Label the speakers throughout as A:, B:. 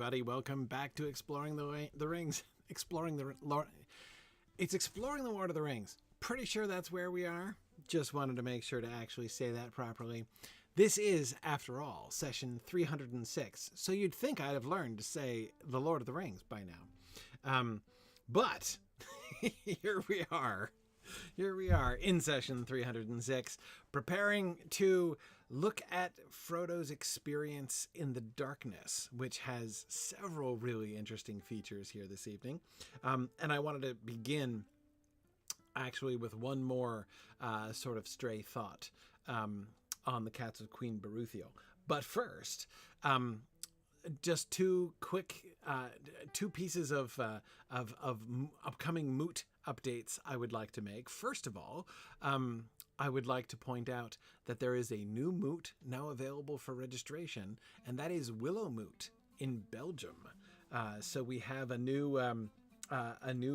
A: everybody. Welcome back to Exploring the Rings. Exploring the Lord. It's Exploring the Lord of the Rings. Pretty sure that's where we are. Just wanted to make sure to actually say that properly. This is, after all, session 306. So you'd think I'd have learned to say the Lord of the Rings by now. But here we are. Here we are in session 306, preparing to look at Frodo's experience in the darkness, which has several really interesting features here this evening. And I wanted to begin actually with one more sort of stray thought on the Cats of Queen Beruthiel. But first, just two quick, two pieces of upcoming moot updates I would like to make. First of all, I would like to point out that there is a new moot now available for registration, and that is Willow Moot in Belgium. So we have a new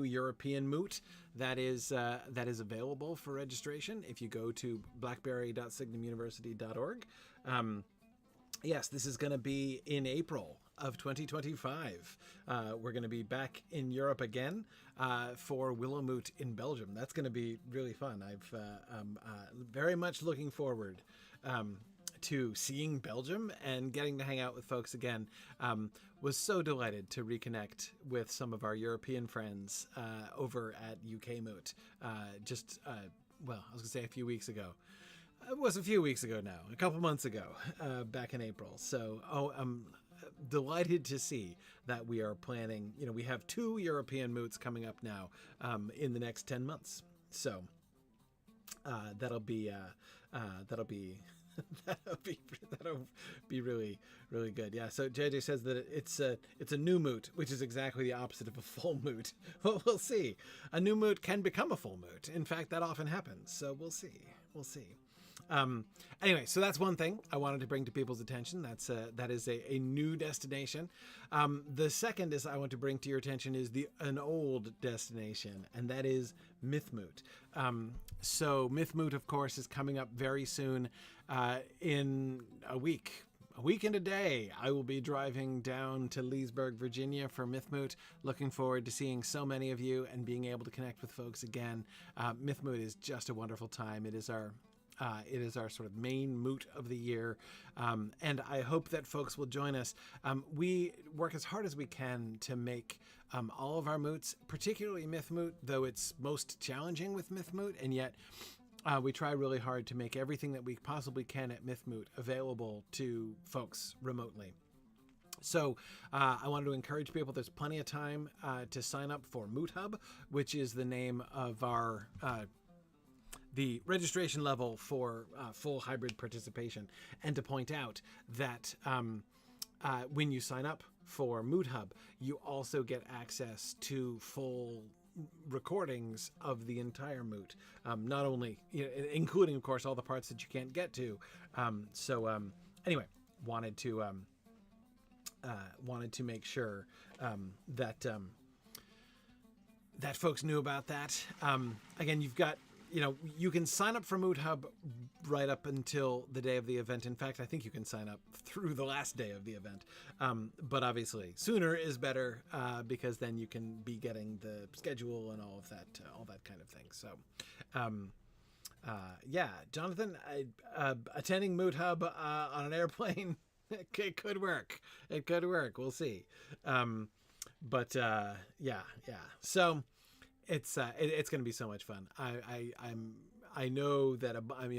A: European moot that is available for registration. If you go to blackberry.signumuniversity.org. Yes, this is going to be in April of 2025. We're going to be back in Europe again for Willow Moot in Belgium. That's going to be really fun. I'm very much looking forward to seeing Belgium and getting to hang out with folks again. Was so delighted to reconnect with some of our European friends over at UK Moot well, I was going to say a few weeks ago. It was a few weeks ago now, a couple months ago, back in April. So, I'm delighted to see that we are planning, we have 2 European moots coming up now in the next 10 months. So that'll be really, really good. Yeah. So JJ says that it's a new moot, which is exactly the opposite of a full moot. Well, we'll see. A new moot can become a full moot. In fact, that often happens. So we'll see. We'll see. Anyway, so that's one thing I wanted to bring to people's attention. That is a new destination. The second is I want to bring to your attention is an old destination, and that is Mythmoot. So Mythmoot, of course, is coming up very soon. In a week and a day, I will be driving down to Leesburg, Virginia for Mythmoot. Looking forward to seeing so many of you and being able to connect with folks again. Mythmoot is just a wonderful time. It is our sort of main moot of the year, and I hope that folks will join us. We work as hard as we can to make all of our moots, particularly Mythmoot, though it's most challenging with Mythmoot, and yet we try really hard to make everything that we possibly can at Mythmoot available to folks remotely. So I wanted to encourage people, there's plenty of time to sign up for Moot Hub, which is the name of our the registration level for full hybrid participation, and to point out that when you sign up for Moot Hub, you also get access to full recordings of the entire moot, not only, including, of course, all the parts that you can't get to. Anyway, wanted to make sure that folks knew about that. Again, you've got, you can sign up for Moot Hub right up until the day of the event. In fact, I think you can sign up through the last day of the event. But obviously sooner is better, because then you can be getting the schedule and all that kind of thing. So, yeah, Jonathan, attending Moot Hub on an airplane, it could work. It could work. We'll see. Yeah. So, it's going to be so much fun. I know that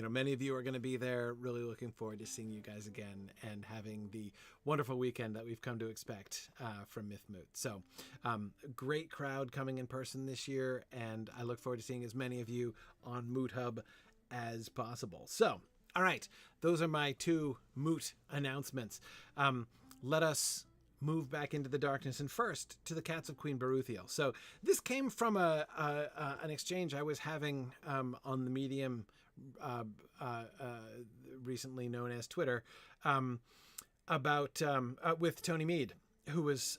A: many of you are going to be there. Really looking forward to seeing you guys again and having the wonderful weekend that we've come to expect from Mythmoot. So, great crowd coming in person this year, and I look forward to seeing as many of you on Moot Hub as possible. So, all right, those are my 2 moot announcements. Let us move back into the darkness, and first to the Cats of Queen Beruthiel. So this came from an exchange I was having on the medium recently known as Twitter, about with Tony Mead, who was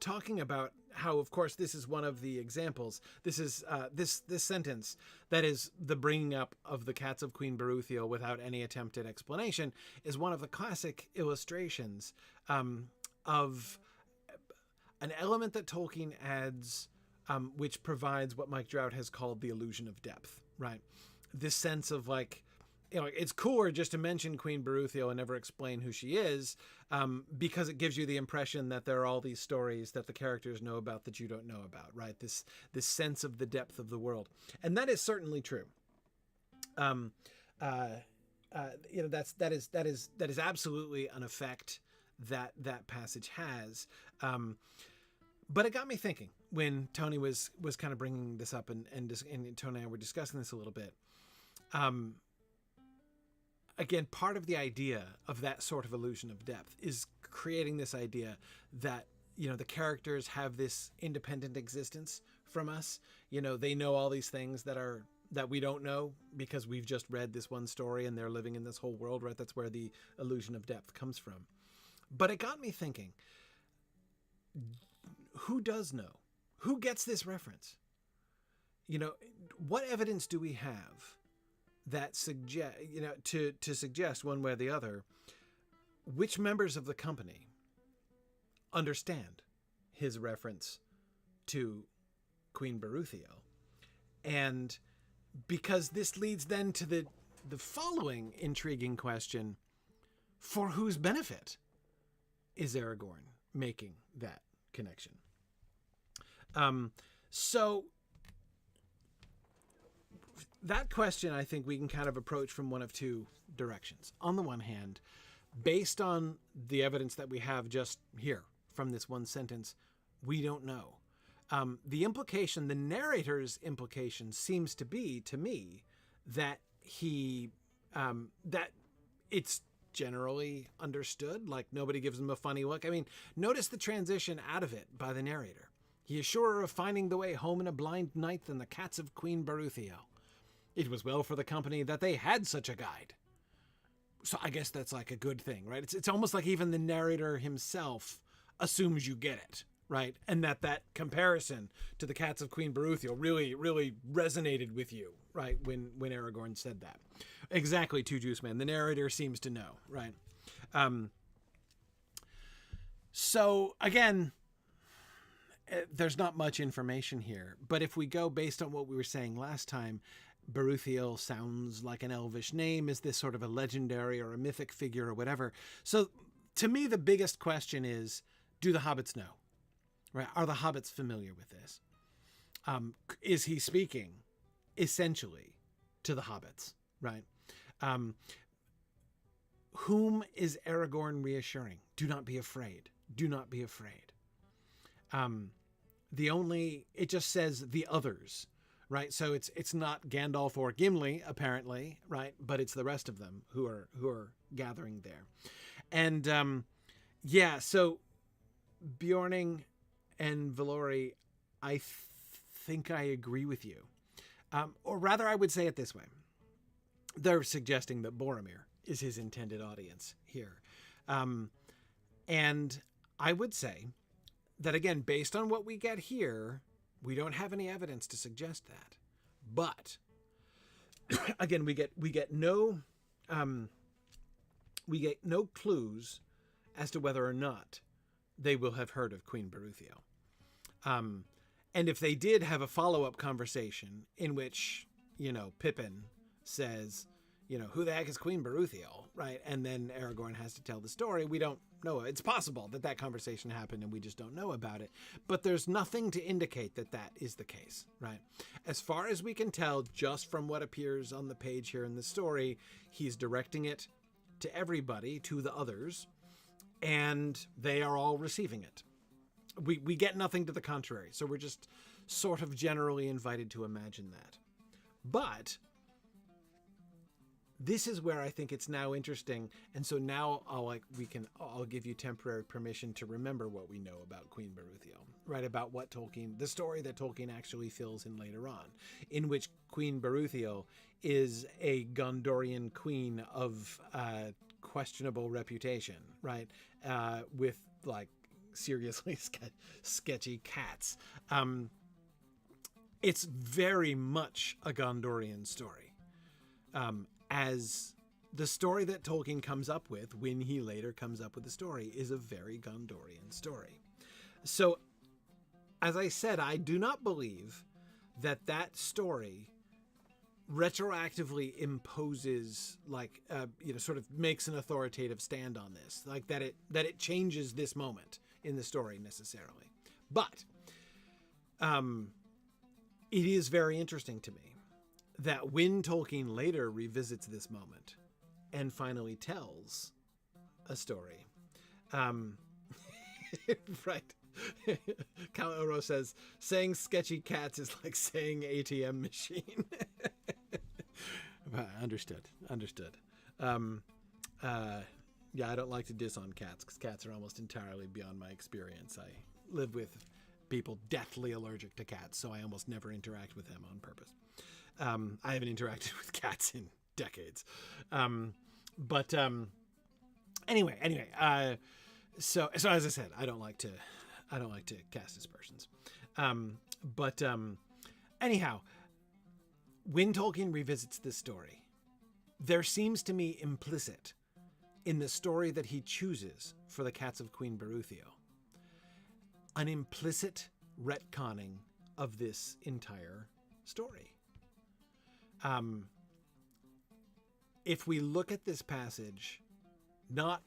A: talking about how, of course, this is one of the examples. This is this sentence that is the bringing up of the Cats of Queen Beruthiel without any attempt at explanation is one of the classic illustrations of an element that Tolkien adds, which provides what Mike Trout has called the illusion of depth, right? This sense of like, you know, it's cooler just to mention Queen Beruthiel and never explain who she is, because it gives you the impression that there are all these stories that the characters know about that you don't know about, right? This sense of the depth of the world, and that is certainly true. You know, that is absolutely an effect that passage has. But it got me thinking when Tony was kind of bringing this up, and Tony and I were discussing this a little bit. Again, part of the idea of that sort of illusion of depth is creating this idea that, you know, the characters have this independent existence from us. You know, they know all these things that we don't know because we've just read this one story and they're living in this whole world, right? That's where the illusion of depth comes from. But it got me thinking, who does know? Who gets this reference? You know, what evidence do we have that suggest, you know, to suggest one way or the other, which members of the company understand his reference to Queen Beruthiel? And because this leads then to the following intriguing question: for whose benefit is Aragorn making that connection? So that question, I think we can kind of approach from one of two directions. On the one hand, based on the evidence that we have just here from this one sentence, we don't know. The implication, the narrator's implication, seems to be, to me, that that it's generally understood, like nobody gives him a funny look. I mean, notice the transition out of it by the narrator. He is surer of finding the way home in a blind night than the cats of Queen Beruthiel. It was well for the company that they had such a guide. So I guess that's like a good thing, right? It's almost like even the narrator himself assumes you get it, right? And that comparison to the cats of Queen Beruthiel really, really resonated with you, right? When Aragorn said that. Exactly, Two Juice Man. The narrator seems to know, right? So again, there's not much information here, but if we go based on what we were saying last time, Beruthiel sounds like an elvish name. Is this sort of a legendary or a mythic figure or whatever? So to me, the biggest question is, do the hobbits know? Right? Are the hobbits familiar with this? Is he speaking essentially to the hobbits? Right? Whom is Aragorn reassuring? Do not be afraid. Do not be afraid. It just says the others, right? So it's not Gandalf or Gimli, apparently, right? But it's the rest of them who are gathering there. And so Bjorning and Valori, I think I agree with you. Or rather, I would say it this way. They're suggesting that Boromir is his intended audience here. And I would say that, again, based on what we get here, we don't have any evidence to suggest that. But again, we get no clues as to whether or not they will have heard of Queen Beruthiel. And if they did have a follow-up conversation in which, you know, Pippin says, you know, who the heck is Queen Beruthiel, right? And then Aragorn has to tell the story. We don't know. It's possible that conversation happened and we just don't know about it. But there's nothing to indicate that is the case, right? As far as we can tell, just from what appears on the page here in the story, he's directing it to everybody, to the others, and they are all receiving it. We get nothing to the contrary, so we're just sort of generally invited to imagine that. But this is where I think it's now interesting, and so now I'll give you temporary permission to remember what we know about Queen Beruthiel, right? About what the story that Tolkien actually fills in later on, in which Queen Beruthiel is a Gondorian queen of questionable reputation, right? With like seriously sketchy cats. It's very much a Gondorian story. As the story that Tolkien comes up with when he later comes up with the story is a very Gondorian story. So, as I said, I do not believe that that story retroactively imposes, like, sort of makes an authoritative stand on this, like that it changes this moment in the story necessarily. But it is very interesting to me that when Tolkien later revisits this moment and finally tells a story, right? Cal Oro says, saying sketchy cats is like saying ATM machine. Understood. Yeah, I don't like to diss on cats because cats are almost entirely beyond my experience. I live with people deathly allergic to cats, so I almost never interact with them on purpose. I haven't interacted with cats in decades. Anyway, so as I said, I don't like to cast aspersions. Anyhow, when Tolkien revisits this story, there seems to me implicit in the story that he chooses for the Cats of Queen Beruthio an implicit retconning of this entire story. If we look at this passage, not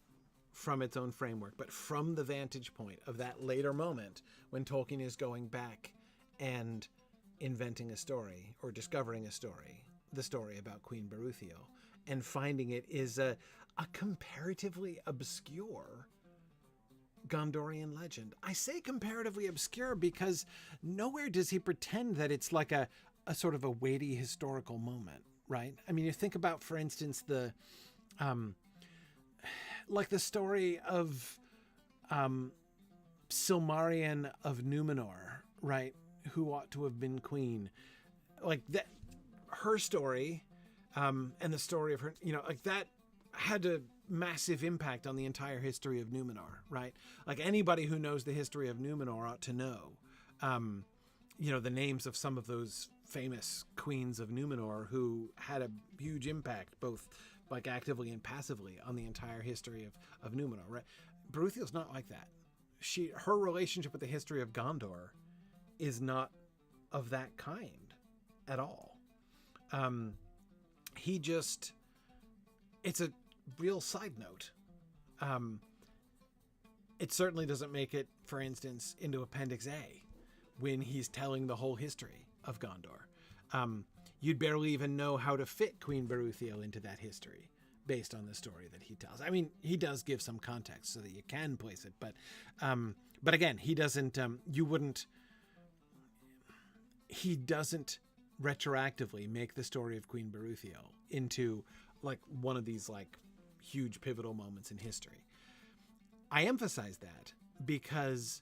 A: from its own framework, but from the vantage point of that later moment when Tolkien is going back and inventing a story or discovering a story, the story about Queen Beruthio, and finding it is a comparatively obscure Gondorian legend. I say comparatively obscure because nowhere does he pretend that it's like a sort of a weighty historical moment, right? I mean, you think about, for instance, the story of Silmarion of Numenor, right? Who ought to have been queen? Like that, her story, and the story of her, like that had a massive impact on the entire history of Numenor, right? Like anybody who knows the history of Numenor ought to know, the names of some of those famous queens of Numenor who had a huge impact, both like actively and passively, on the entire history of Numenor, right? Beruthio's not like that. Her relationship with the history of Gondor is not of that kind at all. It's a real side note. It certainly doesn't make it, for instance, into Appendix A when he's telling the whole history of Gondor. You'd barely even know how to fit Queen Beruthio into that history based on the story that he tells. I mean, he does give some context so that you can place it, but again, he doesn't, he doesn't retroactively make the story of Queen Beruthio into like one of these like huge pivotal moments in history. I emphasize that because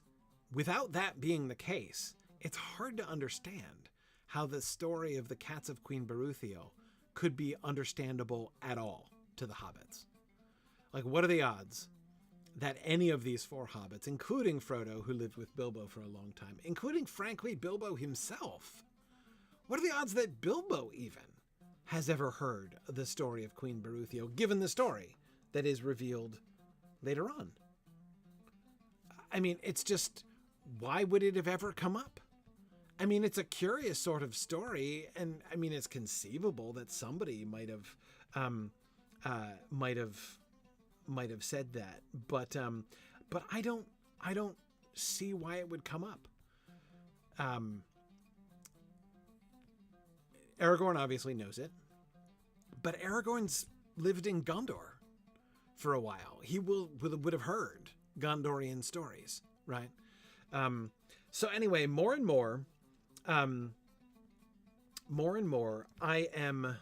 A: without that being the case, it's hard to understand how the story of the Cats of Queen Beruthio could be understandable at all to the hobbits. Like, what are the odds that any of these four hobbits, including Frodo, who lived with Bilbo for a long time, including, frankly, Bilbo himself, what are the odds that Bilbo even has ever heard the story of Queen Beruthio, given the story that is revealed later on? I mean, it's just, why would it have ever come up? I mean, it's a curious sort of story, and I mean, it's conceivable that somebody might have said that, but I don't see why it would come up. Aragorn obviously knows it, but Aragorn's lived in Gondor for a while. He would have heard Gondorian stories, right? So anyway, more and more, I am,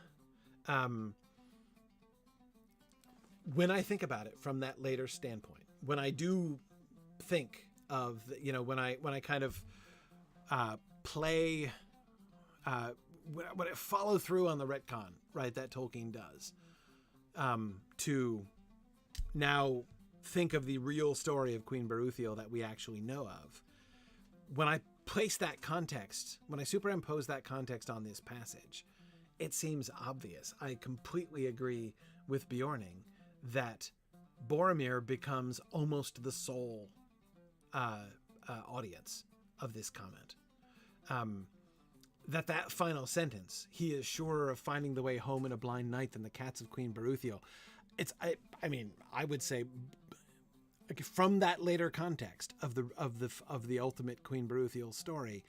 A: when I think about it from that later standpoint, when I do think of, when I kind of play, when I follow through on the retcon, right, that Tolkien does, to now think of the real story of Queen Beruthio that we actually know of. When I place that context, when I superimpose that context on this passage, it seems obvious. I completely agree with Bjorning that Boromir becomes almost the sole audience of this comment. That final sentence, he is surer of finding the way home in a blind night than the cats of Queen Beruthiel. I mean, I would say from that later context of the ultimate Queen Beruthiel story,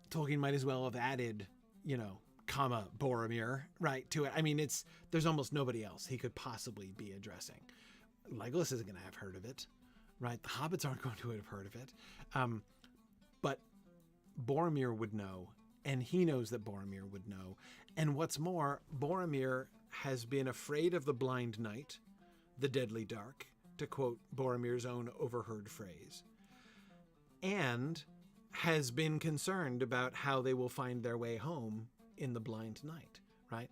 A: Tolkien might as well have added, comma Boromir, right, to it. I mean, there's almost nobody else he could possibly be addressing. Legolas isn't going to have heard of it, right? The hobbits aren't going to have heard of it. But Boromir would know, and he knows that Boromir would know. And what's more, Boromir has been afraid of the blind night, the deadly dark, to quote Boromir's own overheard phrase, and has been concerned about how they will find their way home in the blind night, right?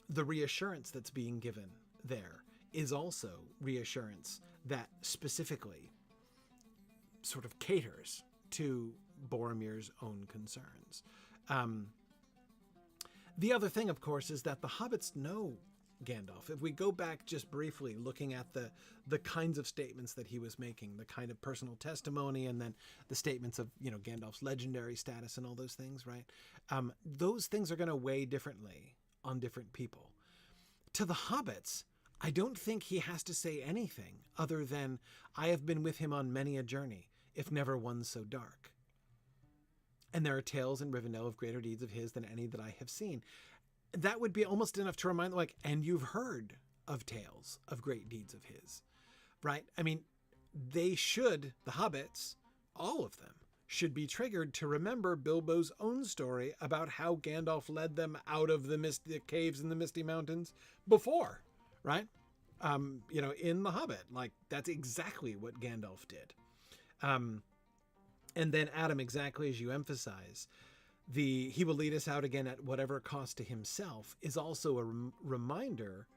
A: The reassurance that's being given there is also reassurance that specifically sort of caters to Boromir's own concerns. The other thing, of course, is that the hobbits know Gandalf. If we go back just briefly, looking at the kinds of statements that he was making, the kind of personal testimony, and then the statements of, Gandalf's legendary status and all those things, right? Those things are going to weigh differently on different people. To the hobbits, I don't think he has to say anything other than, I have been with him on many a journey, if never one so dark. And there are tales in Rivendell of greater deeds of his than any that I have seen. That would be almost enough to remind, and you've heard of tales of great deeds of his, right? I mean, the hobbits, all of them, should be triggered to remember Bilbo's own story about how Gandalf led them out of the caves in the Misty Mountains before, right? In The Hobbit, that's exactly what Gandalf did. And then Adam, exactly as you emphasize, he will lead us out again at whatever cost to himself is also a reminder,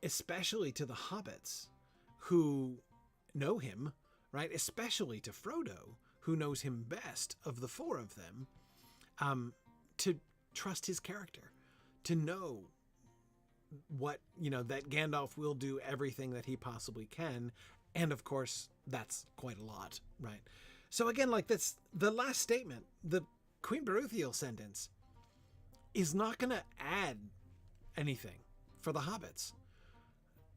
A: especially to the hobbits who know him, right? Especially to Frodo, who knows him best of the four of them, to trust his character, to know that Gandalf will do everything that he possibly can. And of course, that's quite a lot, right? So again, the last statement, the Queen Beruthiel sentence, is not going to add anything for the hobbits.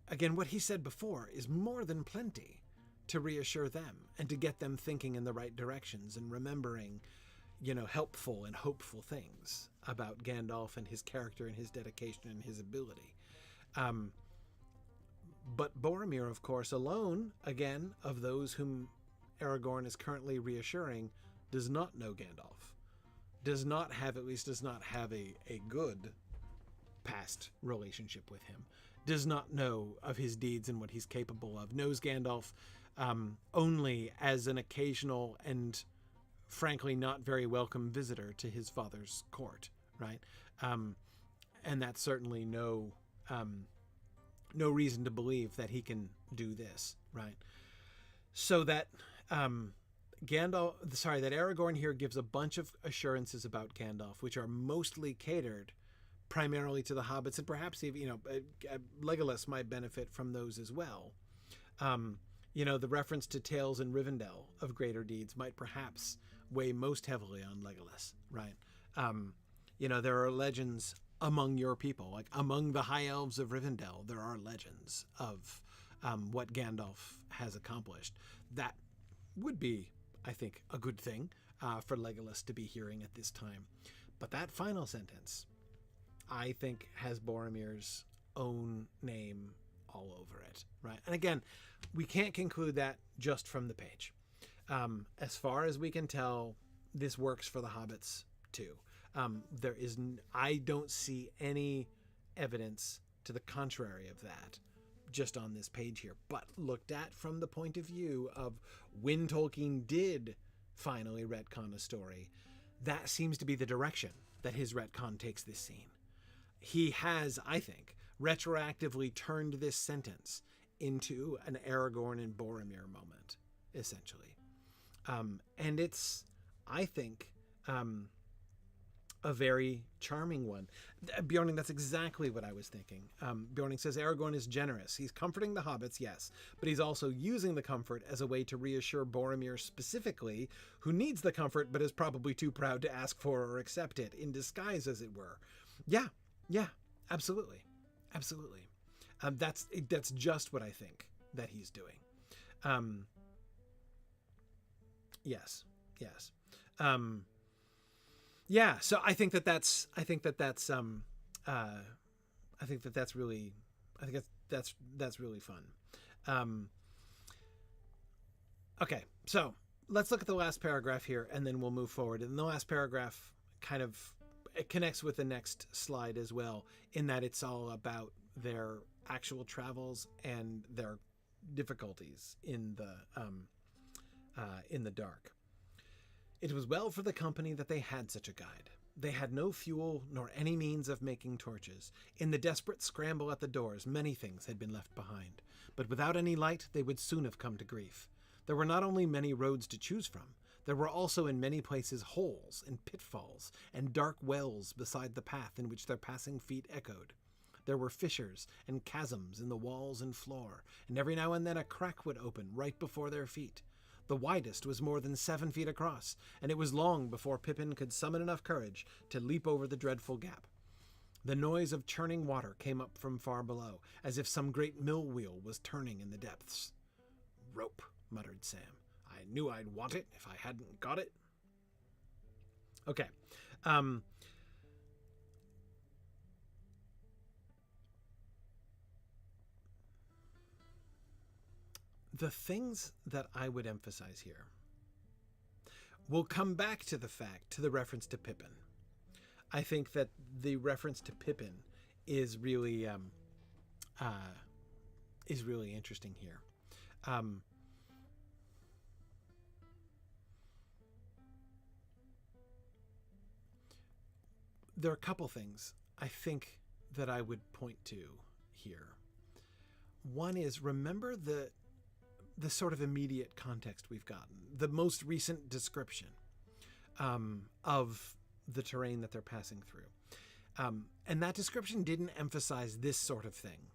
A: Again, what he said before is more than plenty to reassure them and to get them thinking in the right directions and remembering, helpful and hopeful things about Gandalf and his character and his dedication and his ability. But Boromir, of course, alone, again, of those whom Aragorn is currently reassuring, does not know Gandalf, does not have a good past relationship with him, does not know of his deeds and what he's capable of, knows Gandalf only as an occasional and frankly not very welcome visitor to his father's court, right? And that's certainly no reason to believe that he can do this, right? So that that Aragorn here gives a bunch of assurances about Gandalf, which are mostly catered primarily to the hobbits, and perhaps even, Legolas might benefit from those as well. The reference to tales in Rivendell of greater deeds might perhaps weigh most heavily on Legolas, right? There are legends among your people, among the high elves of Rivendell, there are legends of what Gandalf has accomplished. That would be, I think, a good thing for Legolas to be hearing at this time. But that final sentence, I think, has Boromir's own name all over it, right? And again, we can't conclude that just from the page. As far as we can tell, this works for the hobbits too. I don't see any evidence to the contrary of that just on this page here, but looked at from the point of view of when Tolkien did finally retcon a story, that seems to be the direction that his retcon takes this scene. He has, I think, retroactively turned this sentence into an Aragorn and Boromir moment, essentially. And it's, I think, a very charming one. Bjorning, that's exactly what I was thinking. Bjorning says Aragorn is generous. He's comforting the hobbits, yes, but he's also using the comfort as a way to reassure Boromir specifically, who needs the comfort but is probably too proud to ask for or accept it, in disguise, as it were. Yeah, absolutely. That's just what I think that he's doing. Yes. Yeah, so I think that's really fun. Okay, so let's look at the last paragraph here, and then we'll move forward. And the last paragraph kind of it connects with the next slide as well, in that it's all about their actual travels and their difficulties in the dark. It was well for the company that they had such a guide. They had no fuel nor any means of making torches. In the desperate scramble at the doors, many things had been left behind. But without any light, they would soon have come to grief. There were not only many roads to choose from, there were also in many places holes and pitfalls and dark wells beside the path in which their passing feet echoed. There were fissures and chasms in the walls and floor, and every now and then a crack would open right before their feet. The widest was more than 7 feet across, and it was long before Pippin could summon enough courage to leap over the dreadful gap. The noise of churning water came up from far below, as if some great mill wheel was turning in the depths. "Rope," muttered Sam. "I knew I'd want it if I hadn't got it." Okay. The things that I would emphasize here, we'll come back to the reference to Pippin. I think that the reference to Pippin is really interesting here. There are a couple things I think that I would point to here. One is, remember the sort of immediate context we've gotten, the most recent description of the terrain that they're passing through. And that description didn't emphasize this sort of thing,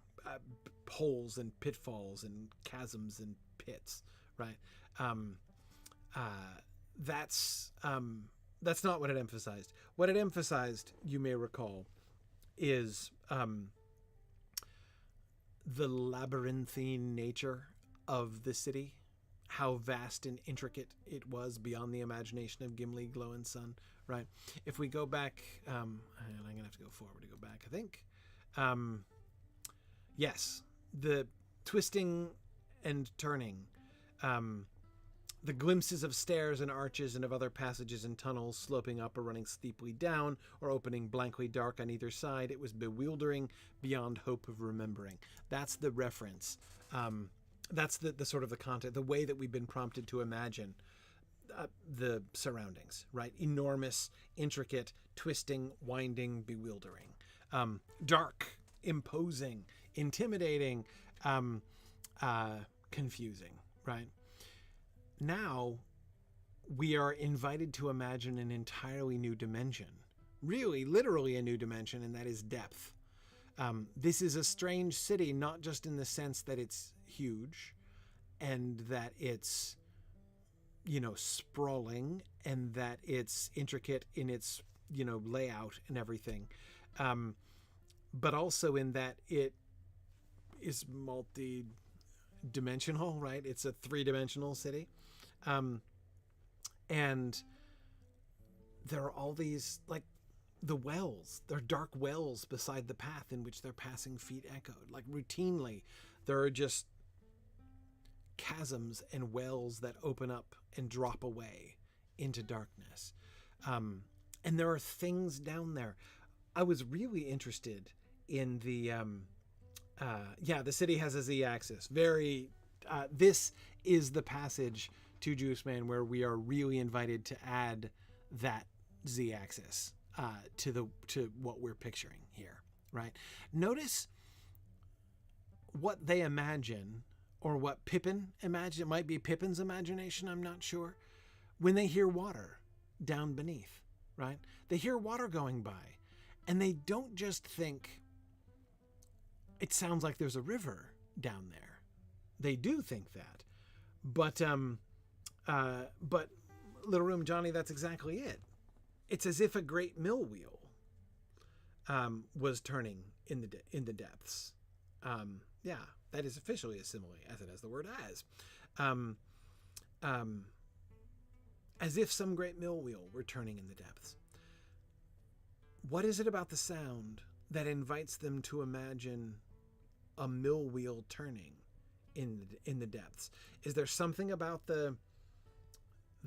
A: holes and pitfalls and chasms and pits, right? That's not what it emphasized. What it emphasized, you may recall, is the labyrinthine nature of the city, how vast and intricate it was beyond the imagination of Gimli, Glow and Sun, right? If we go back, and I'm going to have to go forward to go back, I think. Yes, the twisting and turning, the glimpses of stairs and arches and of other passages and tunnels sloping up or running steeply down or opening blankly dark on either side. It was bewildering beyond hope of remembering. That's the reference. That's the sort of the content, the way that we've been prompted to imagine the surroundings, right? Enormous, intricate, twisting, winding, bewildering, dark, imposing, intimidating, confusing, right? Now we are invited to imagine an entirely new dimension, really, literally a new dimension, and that is depth. This is a strange city, not just in the sense that it's huge and that it's, sprawling and that it's intricate in its, layout and everything. But also in that it is multi-dimensional, right? It's a 3-dimensional city. And there are all these, like, the wells. There are dark wells beside the path in which their passing feet echoed. Like, routinely, there are just chasms and wells that open up and drop away into darkness. And there are things down there. I was really interested in the city has a z-axis. This is the passage to Juice Man where we are really invited to add that z-axis to what we're picturing here, right? Notice what they imagine, or what Pippin imagine. It might be Pippin's imagination, I'm not sure, when they hear water down beneath. right? They hear water going by, and they don't just think it sounds like there's a river down there. They do think that, but Little Room Johnny, that's exactly it. It's as if a great mill wheel was turning in the depths. Yeah, that is officially a simile, as it has the word as if some great mill wheel were turning in the depths. What is it about the sound that invites them to imagine a mill wheel turning in the depths? Is there something about the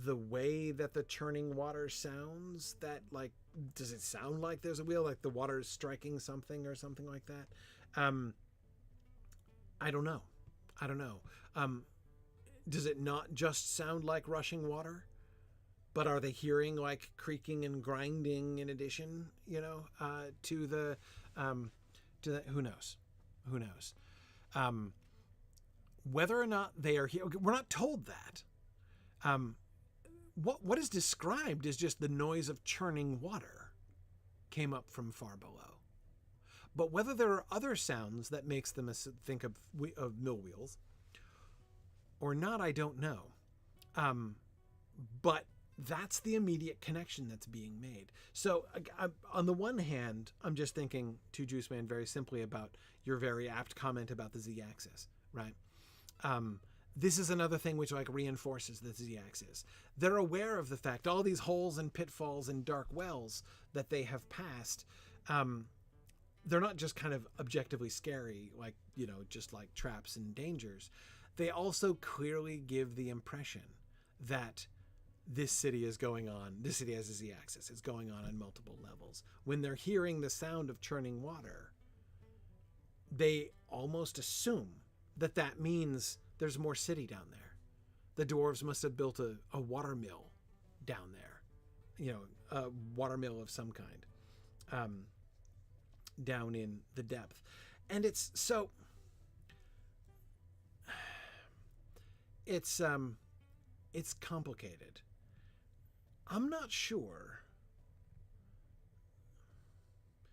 A: way that the churning water sounds that, like, does it sound like there's a wheel, like the water is striking something or something like that? I don't know. Does it not just sound like rushing water? But are they hearing like creaking and grinding in addition, to the who knows? Whether or not they are here, we're not told that. What is described is just the noise of churning water came up from far below. But whether there are other sounds that makes them think of mill wheels or not, I don't know. But that's the immediate connection that's being made. So on the one hand, I'm just thinking to Juice Man very simply about your very apt comment about the z-axis, right? This is another thing which like reinforces the z-axis. They're aware of the fact all these holes and pitfalls and dark wells that they have passed. They're not just kind of objectively scary, like, just like traps and dangers. They also clearly give the impression that this city has a z-axis. It's going on multiple levels. When they're hearing the sound of churning water, they almost assume that means there's more city down there. The dwarves must have built a water mill down there, a water mill of some kind, down in the depth. And it's complicated. I'm not sure.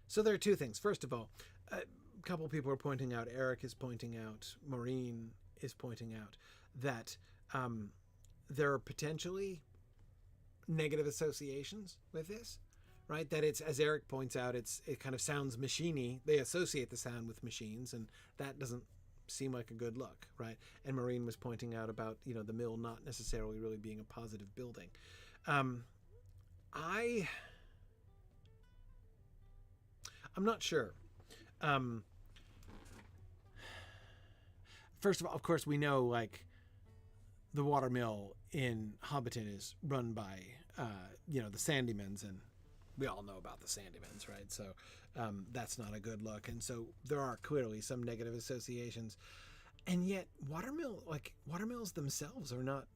A: So there are two things. First of all, a couple of people are pointing out, Eric is pointing out, Maureen is pointing out that there are potentially negative associations with this, right? That it's, as Eric points out, it kind of sounds machiney. They associate the sound with machines, and that doesn't seem like a good look, right? And Maureen was pointing out about, the mill not necessarily really being a positive building. I'm not sure. First of all, of course, we know like the water mill in Hobbiton is run by, the Sandymans, and we all know about the Sandymans, right? So that's not a good look. And so there are clearly some negative associations. And yet watermills themselves are not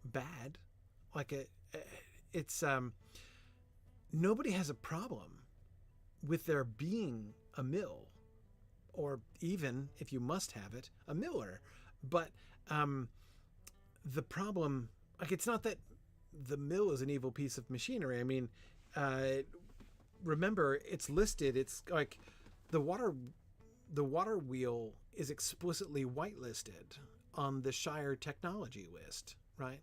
A: bad. Like it's nobody has a problem with there being a mill, or even, if you must have it, a miller. But the problem, like, it's not that the mill is an evil piece of machinery. I mean, remember, it's listed, it's like the water wheel is explicitly whitelisted on the Shire technology list, right?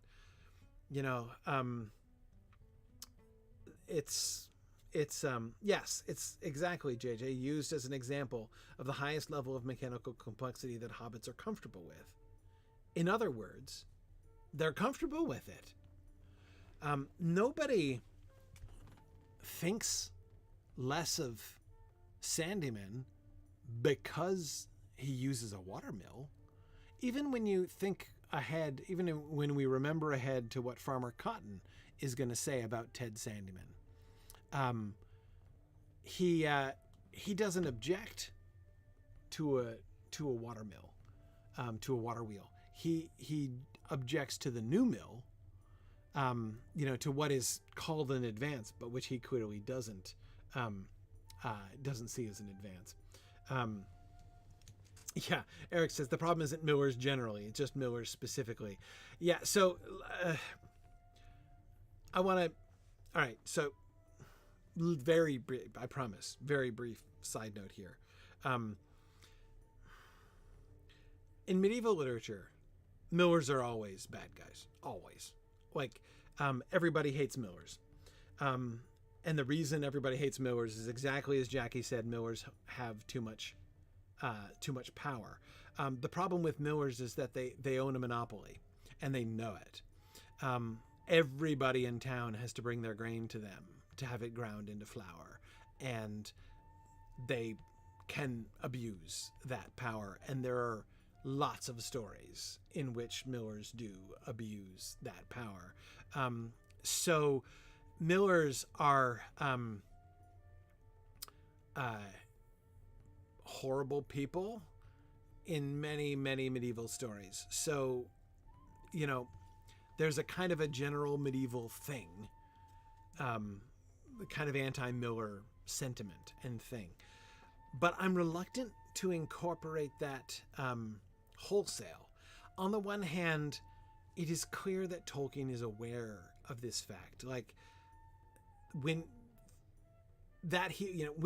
A: Yes, it's exactly, JJ, used as an example of the highest level of mechanical complexity that hobbits are comfortable with. In other words, they're comfortable with it. Nobody thinks less of Sandyman because he uses a watermill. Even when you think ahead, even when we remember ahead to what Farmer Cotton is going to say about Ted Sandyman, he doesn't object to a watermill, to a water wheel. He objects to the new mill, to what is called an advance, but which he clearly doesn't see as an advance. Yeah, Eric says the problem isn't millers generally, it's just millers specifically. Yeah, so I want to. All right, so very brief, I promise, very brief side note here. In medieval literature, millers are always bad guys. Always. Like, everybody hates millers. And the reason everybody hates millers is exactly as Jackie said, millers have too much power. The problem with millers is that they own a monopoly, and they know it. Everybody in town has to bring their grain to them to have it ground into flour, and they can abuse that power. And there are lots of stories in which millers do abuse that power. So millers are horrible people in many, many medieval stories. So, you know, there's a kind of a general medieval thing, kind of anti-Miller sentiment and thing. But I'm reluctant to incorporate that wholesale. On the one hand, it is clear that Tolkien is aware of this fact. Like, when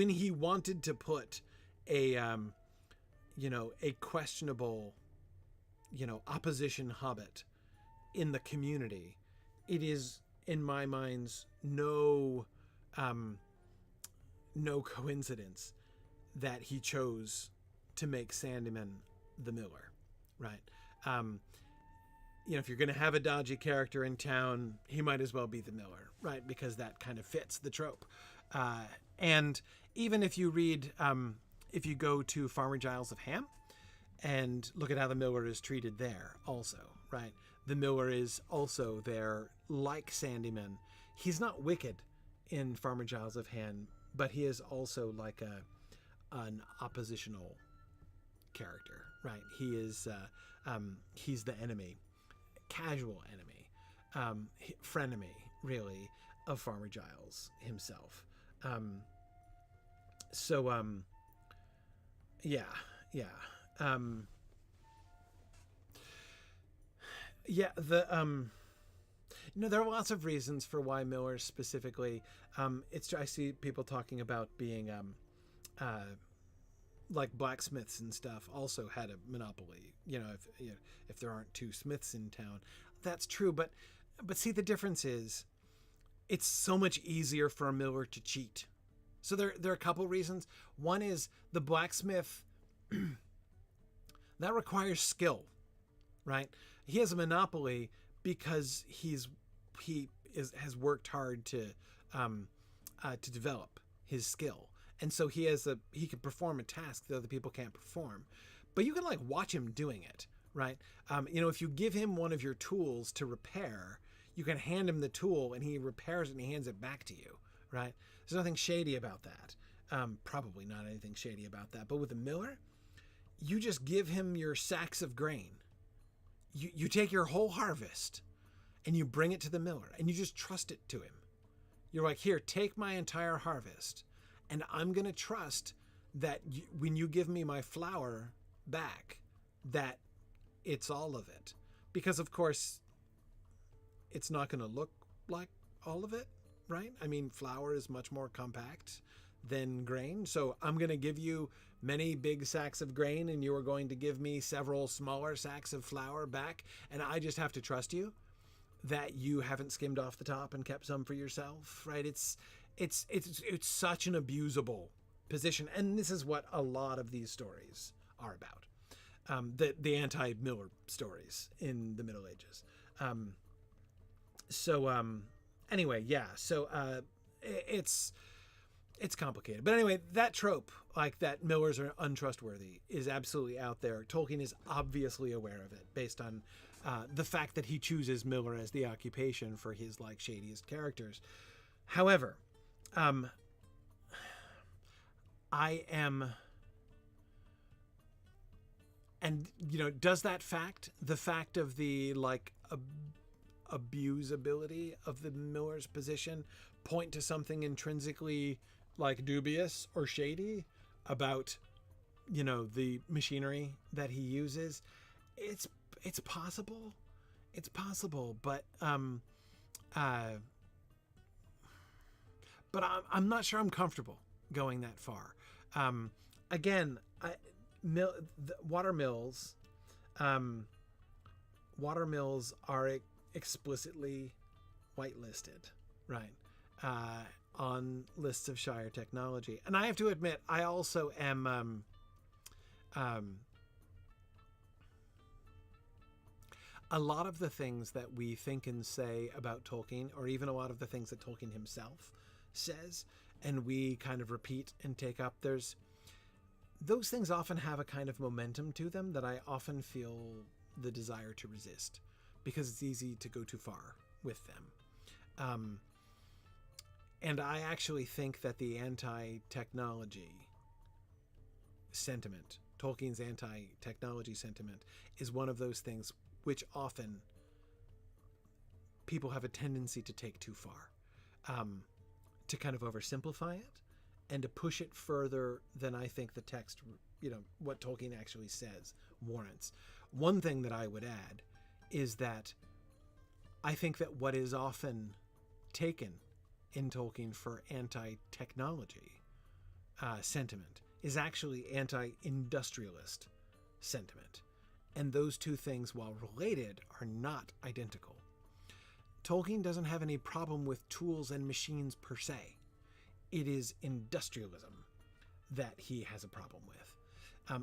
A: he wanted to put a questionable, opposition hobbit in the community, it is, in my minds, no coincidence that he chose to make Sandyman the miller, right? If you're going to have a dodgy character in town, he might as well be the miller, right? Because that kind of fits the trope. And even if you read, if you go to Farmer Giles of Ham and look at how the miller is treated there also, right? The miller is also there like Sandyman. He's not wicked in Farmer Giles of Ham, but he is also like an oppositional character, right? He is, he's the enemy, casual enemy, frenemy, really, of Farmer Giles himself. There are lots of reasons for why millers specifically, I see people talking about being, like blacksmiths and stuff also had a monopoly, if there aren't two smiths in town. That's true. But see, the difference is it's so much easier for a miller to cheat. So there are a couple reasons. One is the blacksmith, that requires skill, right? He has a monopoly because he has worked hard to develop his skill. And so he can perform a task that other people can't perform, but you can like watch him doing it, right? If you give him one of your tools to repair, you can hand him the tool and he repairs it and he hands it back to you, right? There's nothing shady about that. Probably not anything shady about that. But with a miller, you just give him your sacks of grain. You take your whole harvest and you bring it to the miller and you just trust it to him. You're like, here, take my entire harvest. And I'm going to trust that when you give me my flour back, that it's all of it. Because, of course, it's not going to look like all of it, right? I mean, flour is much more compact than grain. So I'm going to give you many big sacks of grain and you are going to give me several smaller sacks of flour back. And I just have to trust you that you haven't skimmed off the top and kept some for yourself, right? It's such an abusable position. And this is what a lot of these stories are about. The anti-Miller stories in the Middle Ages. Anyway, yeah. So it's complicated. But anyway, that trope, like that millers are untrustworthy, is absolutely out there. Tolkien is obviously aware of it based on the fact that he chooses miller as the occupation for his like shadiest characters. However, I am, and does that fact, the fact of the like abusability of the miller's position, point to something intrinsically like dubious or shady about the machinery that he uses? It's possible, but I'm not sure I'm comfortable going that far. Again, water mills are explicitly whitelisted, right? On lists of Shire technology. And I have to admit, I also am a lot of the things that we think and say about Tolkien, or even a lot of the things that Tolkien himself says, and we kind of repeat and take up, those things often have a kind of momentum to them that I often feel the desire to resist, because it's easy to go too far with them. And I actually think that the anti-technology sentiment, Tolkien's anti-technology sentiment, is one of those things which often people have a tendency to take too far, to kind of oversimplify it and to push it further than I think the text, what Tolkien actually says, warrants. One thing that I would add is that I think that what is often taken in Tolkien for anti-technology sentiment is actually anti-industrialist sentiment. And those two things, while related, are not identical. Tolkien doesn't have any problem with tools and machines per se. It is industrialism that he has a problem with.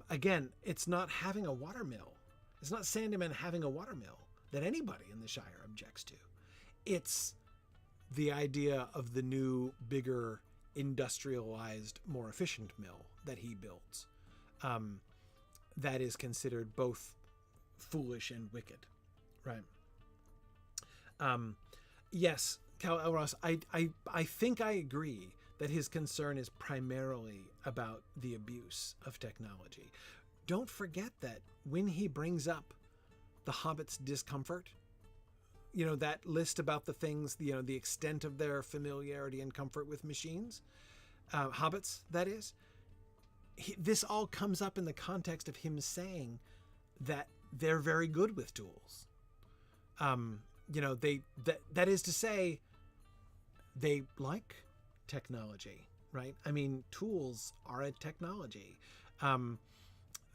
A: Again, it's not having a watermill. It's not Sandman having a watermill that anybody in the Shire objects to. It's the idea of the new, bigger, industrialized, more efficient mill that he builds. That is considered both foolish and wicked, right? Yes, Cal Elros, I think I agree that his concern is primarily about the abuse of technology. Don't forget that when he brings up the Hobbits' discomfort, that list about the things, the extent of their familiarity and comfort with machines, Hobbits, that is, this all comes up in the context of him saying that they're very good with tools. That is to say, they like technology, right? I mean, tools are a technology.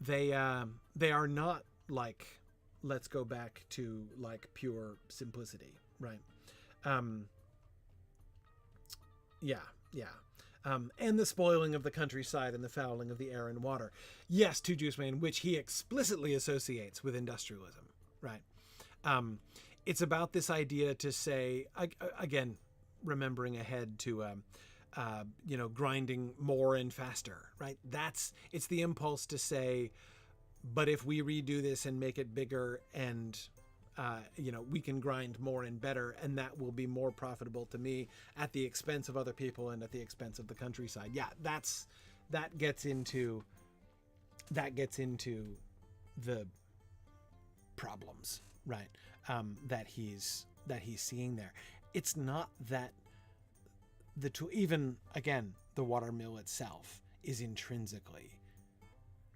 A: They are not like, let's go back to like pure simplicity, right? And the spoiling of the countryside and the fouling of the air and water. Yes, to Juice Man, which he explicitly associates with industrialism, right? It's about this idea to say, again, remembering ahead to, grinding more and faster, right? It's the impulse to say, but if we redo this and make it bigger and, we can grind more and better, and that will be more profitable to me at the expense of other people and at the expense of the countryside. Yeah, that gets into the problems, right? That he's seeing there. It's not that the tool, even again, the watermill itself is intrinsically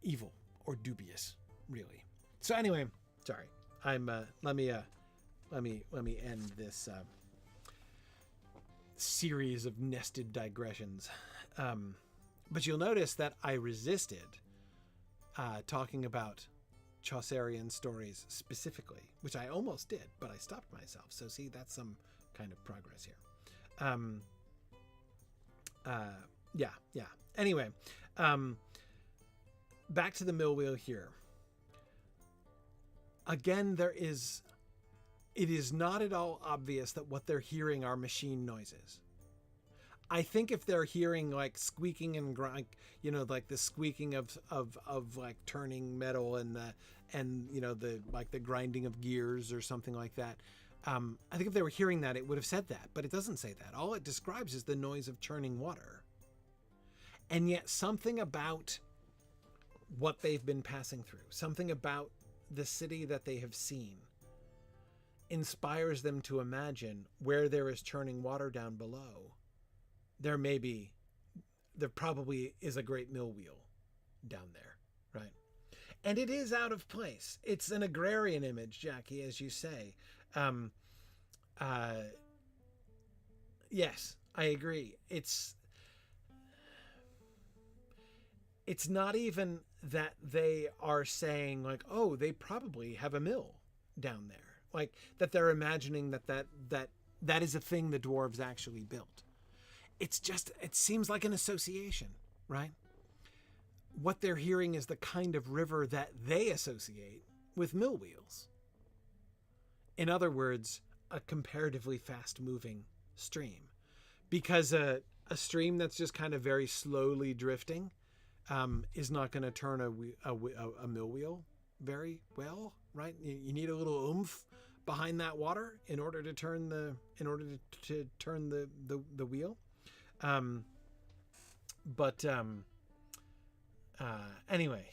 A: evil or dubious, really. So anyway, sorry. Let me end this series of nested digressions. But you'll notice that I resisted talking about Chaucerian stories specifically, which I almost did, but I stopped myself. So see, that's some kind of progress here. Anyway, back to the mill wheel here. Again, it is not at all obvious that what they're hearing are machine noises. I think if they're hearing like squeaking and like the squeaking of like turning metal and the grinding of gears or something like that. I think if they were hearing that, it would have said that, but it doesn't say that. All it describes is the noise of churning water. And yet something about what they've been passing through, something about the city that they have seen, inspires them to imagine where there is churning water down below, there probably is a great mill wheel down there, right? And it is out of place. It's an agrarian image, Jackie, as you say. Yes, I agree. It's not even that they are saying like, oh, they probably have a mill down there. Like that they're imagining that is a thing the dwarves actually built. It's just, it seems like an association, right? What they're hearing is the kind of river that they associate with mill wheels. In other words, a comparatively fast moving stream. Because a stream that's just kind of very slowly drifting is not going to turn a mill wheel very well, right? You need a little oomph behind that water in order to turn the wheel. Anyway,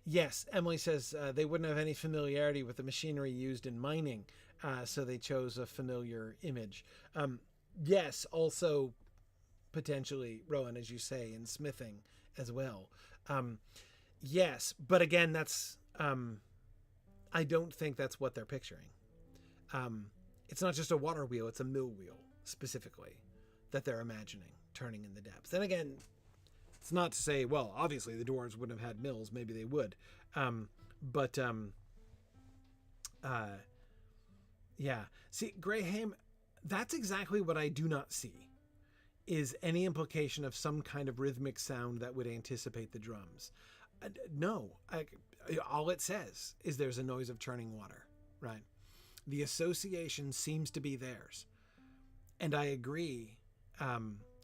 A: yes, Emily says they wouldn't have any familiarity with the machinery used in mining, so they chose a familiar image. Yes, also potentially, Rowan, as you say, in smithing as well. Yes, but again, that's I don't think that's what they're picturing. It's not just a water wheel, it's a mill wheel specifically that they're imagining turning in the depths. Then again, it's not to say, well, obviously the dwarves wouldn't have had mills, maybe they would. Yeah. See, Graham, that's exactly what I do not see, is any implication of some kind of rhythmic sound that would anticipate the drums. No, all it says is there's a noise of churning water, right? The association seems to be theirs. And I agree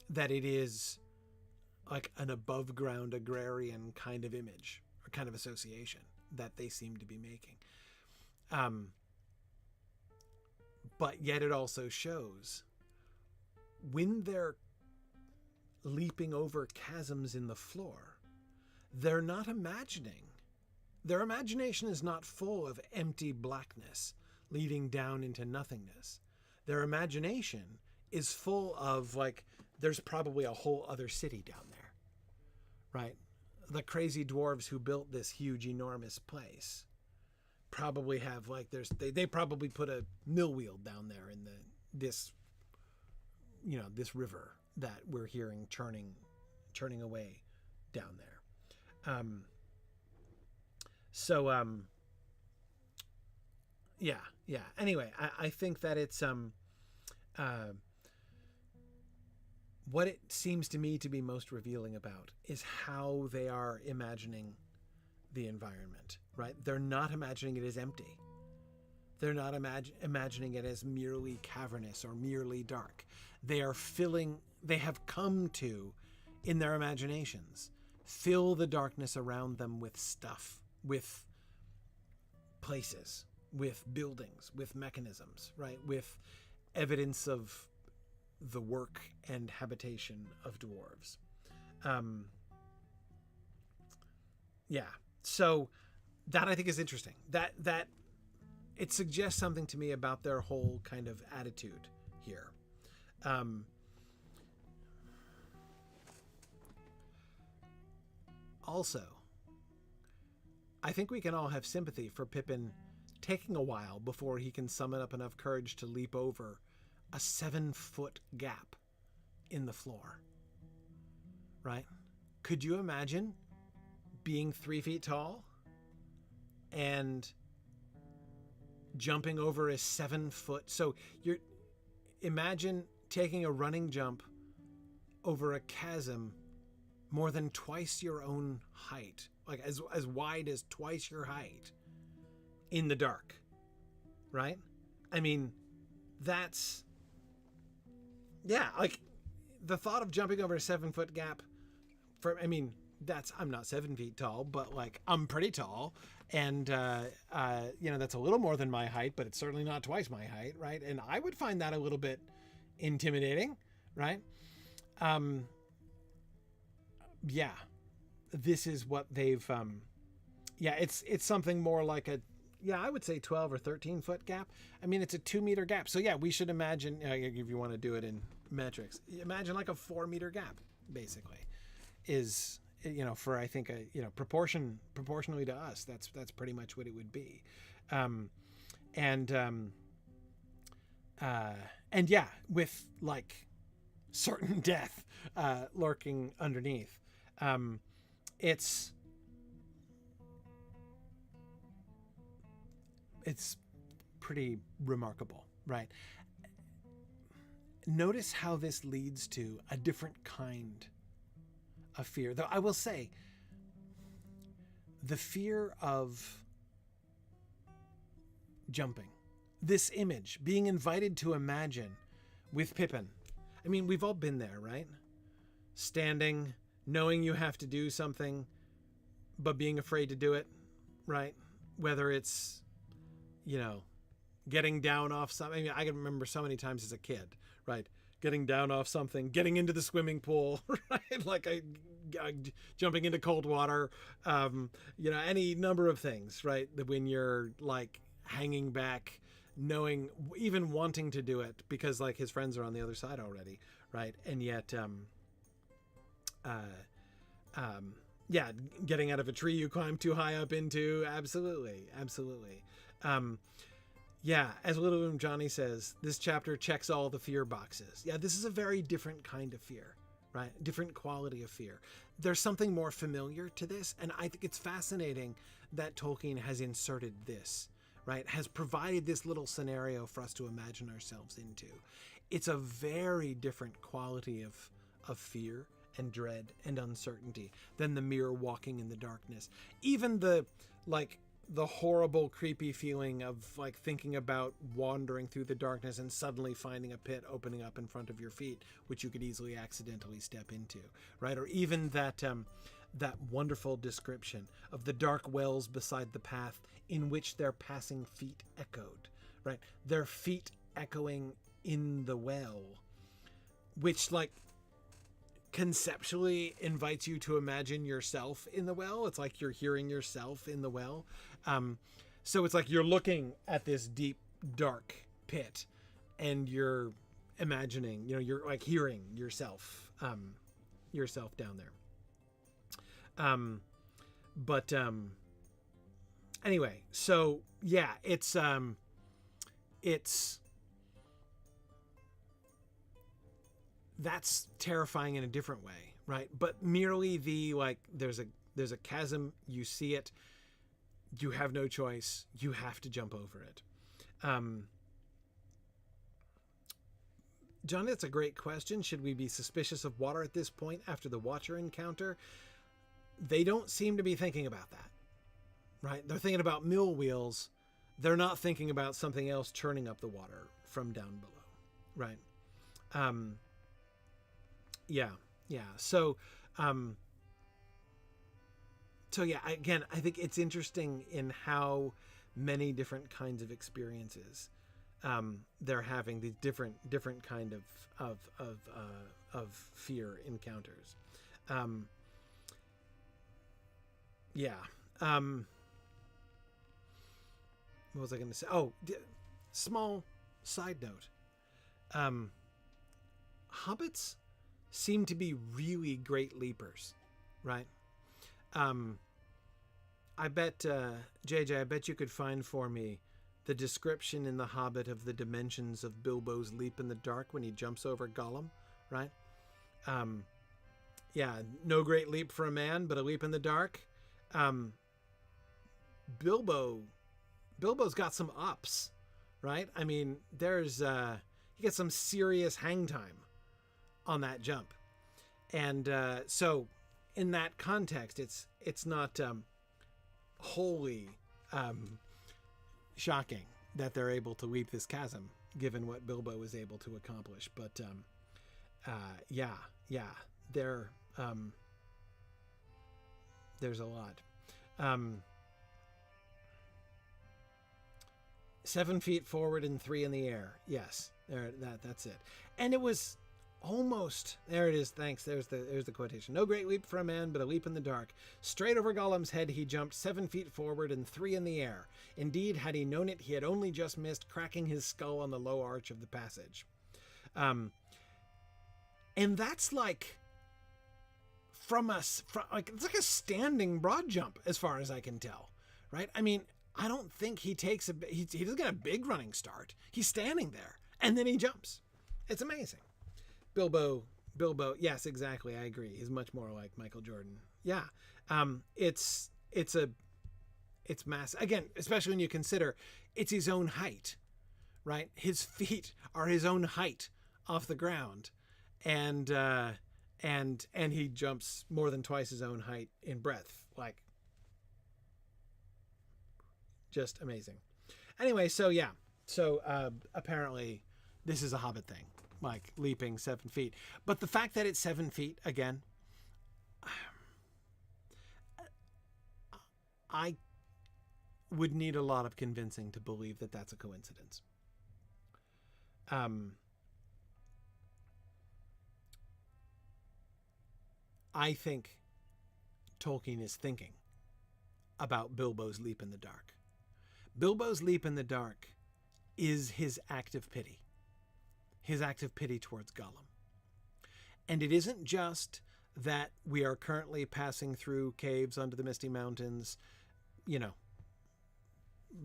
A: that it is like an above ground agrarian kind of image or kind of association that they seem to be making. But yet it also shows when they're leaping over chasms in the floor, they're not imagining. Their imagination is not full of empty blackness leading down into nothingness. Their imagination is full of like, there's probably a whole other city down there, right? The crazy dwarves who built this huge, enormous place probably have like, they probably put a mill wheel down there in this river that we're hearing churning away down there. Yeah. Anyway, I think that it's what it seems to me to be most revealing about is how they are imagining the environment, right? They're not imagining it as empty. They're not imagining it as merely cavernous or merely dark. They have come to, in their imaginations, fill the darkness around them with stuff, with places, with buildings, with mechanisms, right? With evidence of the work and habitation of dwarves. So that I think is interesting. That it suggests something to me about their whole kind of attitude here. Also, I think we can all have sympathy for Pippin taking a while before he can summon up enough courage to leap over a 7-foot gap in the floor. Right? Could you imagine being 3 feet tall and jumping over a 7-foot? So imagine taking a running jump over a chasm more than twice your own height, like as wide as twice your height in the dark, right? I mean, that's, yeah, like the thought of jumping over a 7-foot gap I'm not 7 feet tall, but like I'm pretty tall, and that's a little more than my height, but it's certainly not twice my height, right? And I would find that a little bit intimidating, right? This is what they've it's something more like I would say 12 or 13 foot gap. I mean, it's a 2 meter gap. So we should imagine, if you want to do it in metrics, imagine like a 4 meter gap basically is, for, I think, proportionally to us, that's pretty much what it would be. And yeah, with like certain death lurking underneath. It's pretty remarkable, right? Notice how this leads to a different kind of fear. Though I will say, the fear of jumping, this image, being invited to imagine with Pippin. I mean, we've all been there, right? Standing, knowing you have to do something, but being afraid to do it, right? Whether it's, you know, getting down off something. I mean, I can remember so many times as a kid, right? Getting down off something, getting into the swimming pool, right? Like jumping into cold water, you know, any number of things, right? That when you're like hanging back, knowing, even wanting to do it because like his friends are on the other side already, right? And yet, yeah, getting out of a tree you climb too high up into. Absolutely. Yeah, as Little Room Johnny says, this chapter checks all the fear boxes. Yeah, this is a very different kind of fear, right? Different quality of fear. There's something more familiar to this, and I think it's fascinating that Tolkien has inserted this, right? Has provided this little scenario for us to imagine ourselves into. It's a very different quality of fear and dread and uncertainty than the mere walking in the darkness. Even the horrible, creepy feeling of like thinking about wandering through the darkness and suddenly finding a pit opening up in front of your feet, which you could easily accidentally step into, right? Or even that wonderful description of the dark wells beside the path in which their passing feet echoed, right? Their feet echoing in the well, which like conceptually invites you to imagine yourself in the well. It's like you're hearing yourself in the well. So it's like you're looking at this deep, dark pit and you're imagining, you know, you're like hearing yourself down there. Anyway, so yeah, it's that's terrifying in a different way, right? But merely the like there's a chasm, you see it, you have no choice, you have to jump over it. John, that's a great question. Should we be suspicious of water at this point after the Watcher encounter? They don't seem to be thinking about that, right? They're thinking about mill wheels. They're not thinking about something else churning up the water from down below, right? Yeah. So yeah, again, I think it's interesting in how many different kinds of experiences they're having, these different kind of fear encounters. Yeah. What was I going to say? Oh, small side note. Hobbits seem to be really great leapers, right? I bet, JJ, I bet you could find for me the description in The Hobbit of the dimensions of Bilbo's leap in the dark when he jumps over Gollum, right? Yeah, no great leap for a man, but a leap in the dark. Bilbo's got some ups, right? I mean, there's, he gets some serious hang time on that jump. And so in that context, it's not wholly shocking that they're able to leap this chasm, given what Bilbo was able to accomplish. But yeah, there's a lot. 7 feet forward and 3 in the air. Yes, that's it. And it was almost, there it is. Thanks. There's the quotation. No great leap for a man, but a leap in the dark. Straight over Gollum's head, he jumped 7 feet forward and 3 in the air. Indeed, had he known it, he had only just missed cracking his skull on the low arch of the passage. And that's like it's like a standing broad jump as far as I can tell, right? I mean, I don't think he takes he doesn't get a big running start. He's standing there and then he jumps, It's amazing. Bilbo. Yes, exactly. I agree. He's much more like Michael Jordan. Yeah. It's massive. Again, especially when you consider it's his own height, right? His feet are his own height off the ground, and he jumps more than twice his own height in breadth. Like, just amazing. Anyway, so yeah. So apparently this is a Hobbit thing, like leaping 7 feet. But the fact that it's 7 feet, again, I would need a lot of convincing to believe that that's a coincidence. I think Tolkien is thinking about Bilbo's leap in the dark. Bilbo's leap in the dark is his act of pity. His act of pity towards Gollum. And it isn't just that we are currently passing through caves under the Misty Mountains, you know,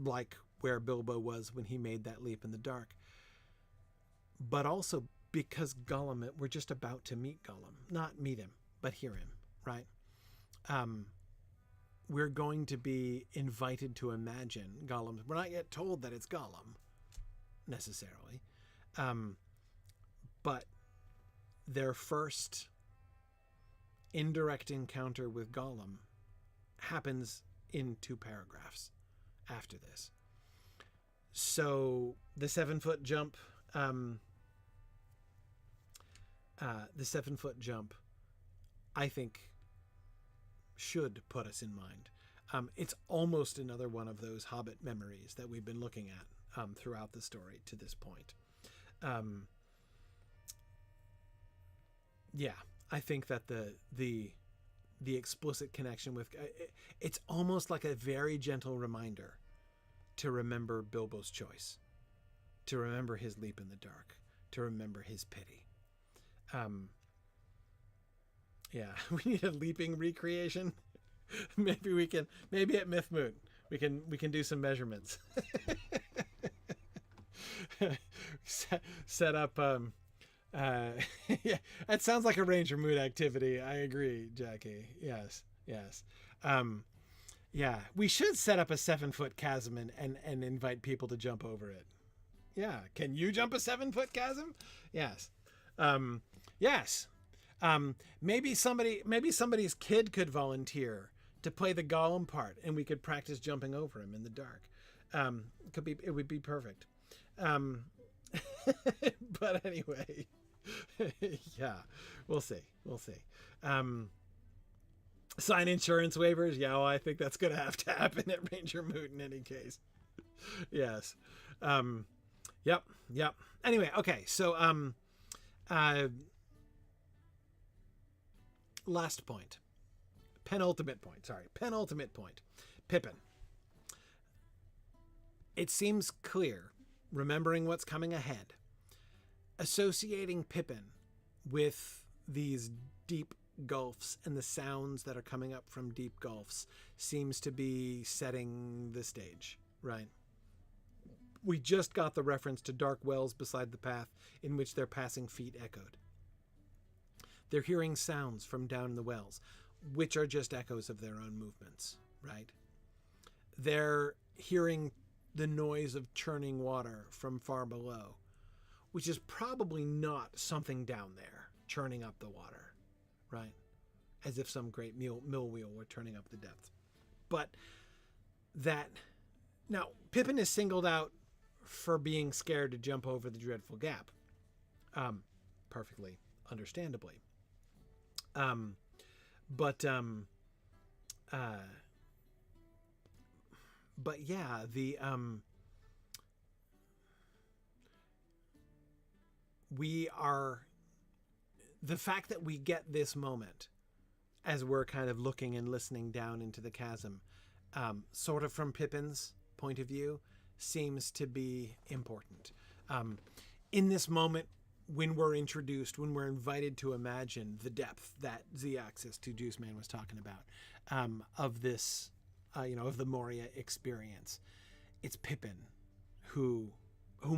A: like where Bilbo was when he made that leap in the dark, but also because Gollum, we're just about to meet Gollum. Not meet him, but hear him, right? We're going to be invited to imagine Gollum. We're not yet told that it's Gollum, necessarily. But their first indirect encounter with Gollum happens in 2 paragraphs after this. So the 7-foot jump, I think, should put us in mind. It's almost another one of those Hobbit memories that we've been looking at throughout the story to this point. Yeah, I think that the explicit connection with it's almost like a very gentle reminder to remember Bilbo's choice, to remember his leap in the dark, to remember his pity. Yeah, we need a leaping recreation. Maybe at Mythmoot we can do some measurements. Set up yeah, that sounds like a Ranger Moot activity. I agree, Jackie. Yes. Yeah, we should set up a 7-foot chasm and invite people to jump over it. Yeah, can you jump a 7-foot chasm? Yes. Yes. Maybe somebody's kid could volunteer to play the Gollum part, and we could practice jumping over him in the dark. It would be perfect. But anyway, yeah, we'll see. Sign insurance waivers. Yeah, well, I think that's going to have to happen at Ranger Moot in any case. Yes. Yep. Anyway, okay. So, last point. Penultimate point. Pippin. It seems clear, remembering what's coming ahead, associating Pippin with these deep gulfs and the sounds that are coming up from deep gulfs seems to be setting the stage, right? We just got the reference to dark wells beside the path in which their passing feet echoed. They're hearing sounds from down in the wells, which are just echoes of their own movements, right? They're hearing the noise of churning water from far below, which is probably not something down there churning up the water, right? As if some great mill wheel were turning up the depths. But that... Now, Pippin is singled out for being scared to jump over the dreadful gap. Perfectly understandably. But yeah, the fact that we get this moment as we're kind of looking and listening down into the chasm, sort of from Pippin's point of view, seems to be important. In this moment, when we're invited to imagine the depth that Z-axis to Juice Man was talking about, of this, of the Moria experience, it's Pippin whom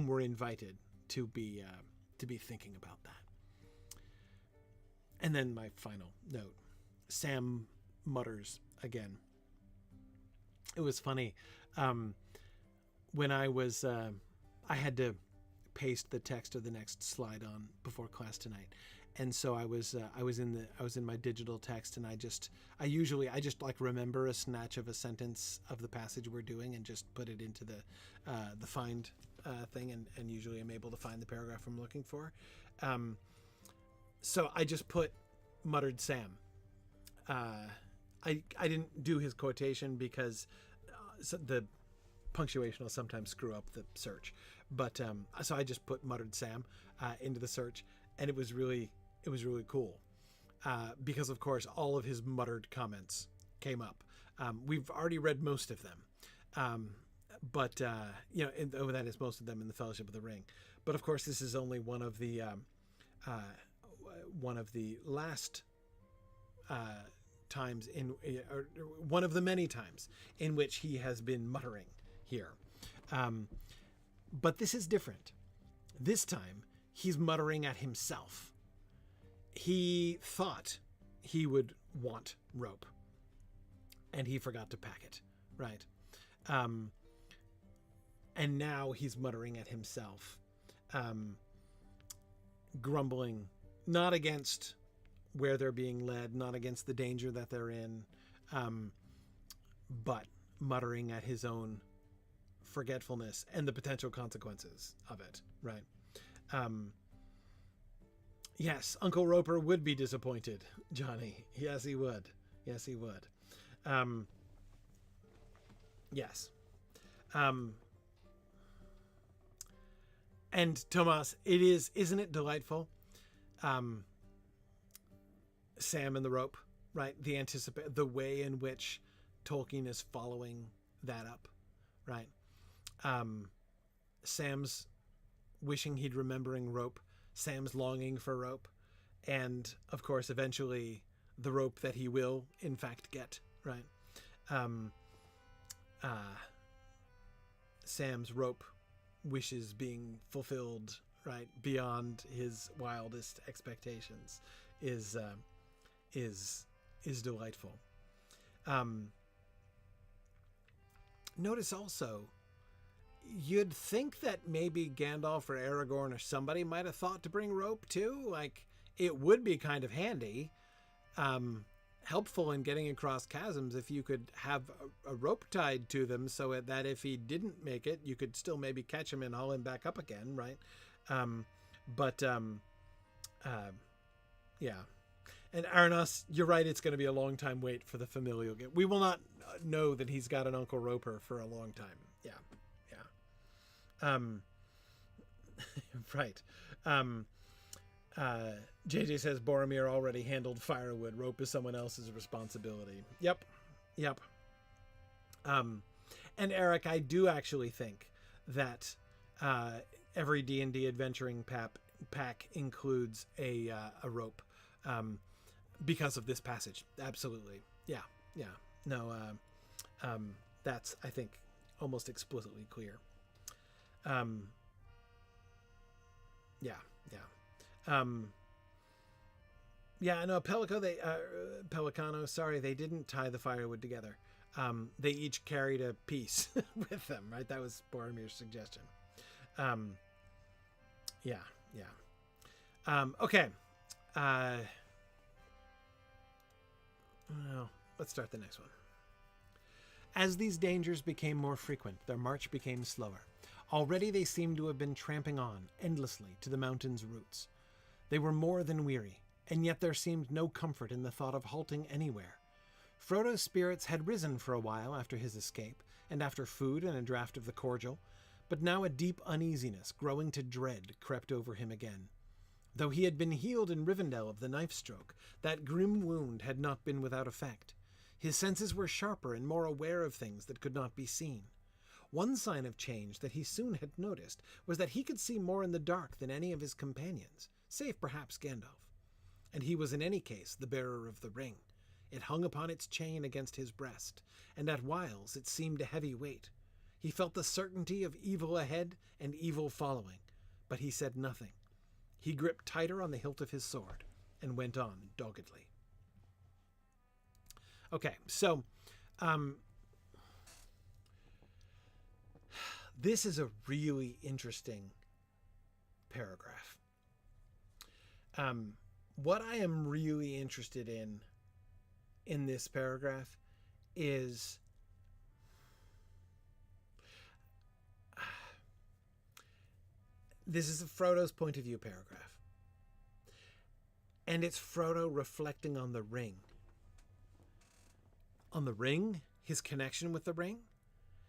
A: we're invited to to be thinking about that. And then my final note, Sam mutters again. It was funny. When I was, I had to paste the text of the next slide on before class tonight. And so I was in my digital text, and I just like remember a snatch of a sentence of the passage we're doing and just put it into the find thing, and usually I'm able to find the paragraph I'm looking for. So I just put muttered Sam. I didn't do his quotation because the punctuation will sometimes screw up the search, but so I just put muttered Sam into the search, and it was really cool because of course all of his muttered comments came up. We've already read most of them, but that is most of them in the Fellowship of the Ring. But of course, this is only one of the last times or one of the many times in which he has been muttering here. But this is different. This time he's muttering at himself. He thought he would want rope, and he forgot to pack it, right? And now he's muttering at himself, grumbling, not against where they're being led, not against the danger that they're in, but muttering at his own forgetfulness and the potential consequences of it, right? Yes, Uncle Roper would be disappointed, Johnny. Yes, he would. Yes, he would. Yes. And Tomas, isn't it delightful? Sam and the rope, right? The way in which Tolkien is following that up, right? Sam's wishing he'd remembering rope, Sam's longing for rope, and of course eventually the rope that he will in fact get, right? Sam's rope wishes being fulfilled, right, beyond his wildest expectations is delightful. Notice also, you'd think that maybe Gandalf or Aragorn or somebody might have thought to bring rope too. Like, it would be kind of handy, helpful in getting across chasms if you could have a rope tied to them so that if he didn't make it, you could still maybe catch him and haul him back up again, right? Yeah. And Aranos, you're right, it's going to be a long time wait for the familial gift. We will not know that he's got an Uncle Roper for a long time. Yeah. Right. JJ says Boromir already handled firewood. Rope is someone else's responsibility. Yep. And Eric, I do actually think that every D&D adventuring pack includes a rope because of this passage. Absolutely. Yeah. No, that's, I think, almost explicitly clear. No, Pelicano, sorry, they didn't tie the firewood together. They each carried a piece with them, right? That was Boromir's suggestion. Okay. Well, let's start the next one. As these dangers became more frequent, their march became slower. Already they seemed to have been tramping on, endlessly, to the mountain's roots. They were more than weary, and yet there seemed no comfort in the thought of halting anywhere. Frodo's spirits had risen for a while after his escape, and after food and a draught of the cordial, but now a deep uneasiness, growing to dread, crept over him again. Though he had been healed in Rivendell of the knife stroke, that grim wound had not been without effect. His senses were sharper and more aware of things that could not be seen. One sign of change that he soon had noticed was that he could see more in the dark than any of his companions, save perhaps Gandalf. And he was in any case the bearer of the ring. It hung upon its chain against his breast, and at whiles it seemed a heavy weight. He felt the certainty of evil ahead and evil following, but he said nothing. He gripped tighter on the hilt of his sword and went on doggedly. Okay, so this is a really interesting paragraph. What I am really interested in this paragraph is this is Frodo's point of view paragraph. And it's Frodo reflecting on the ring. On the ring, his connection with the ring,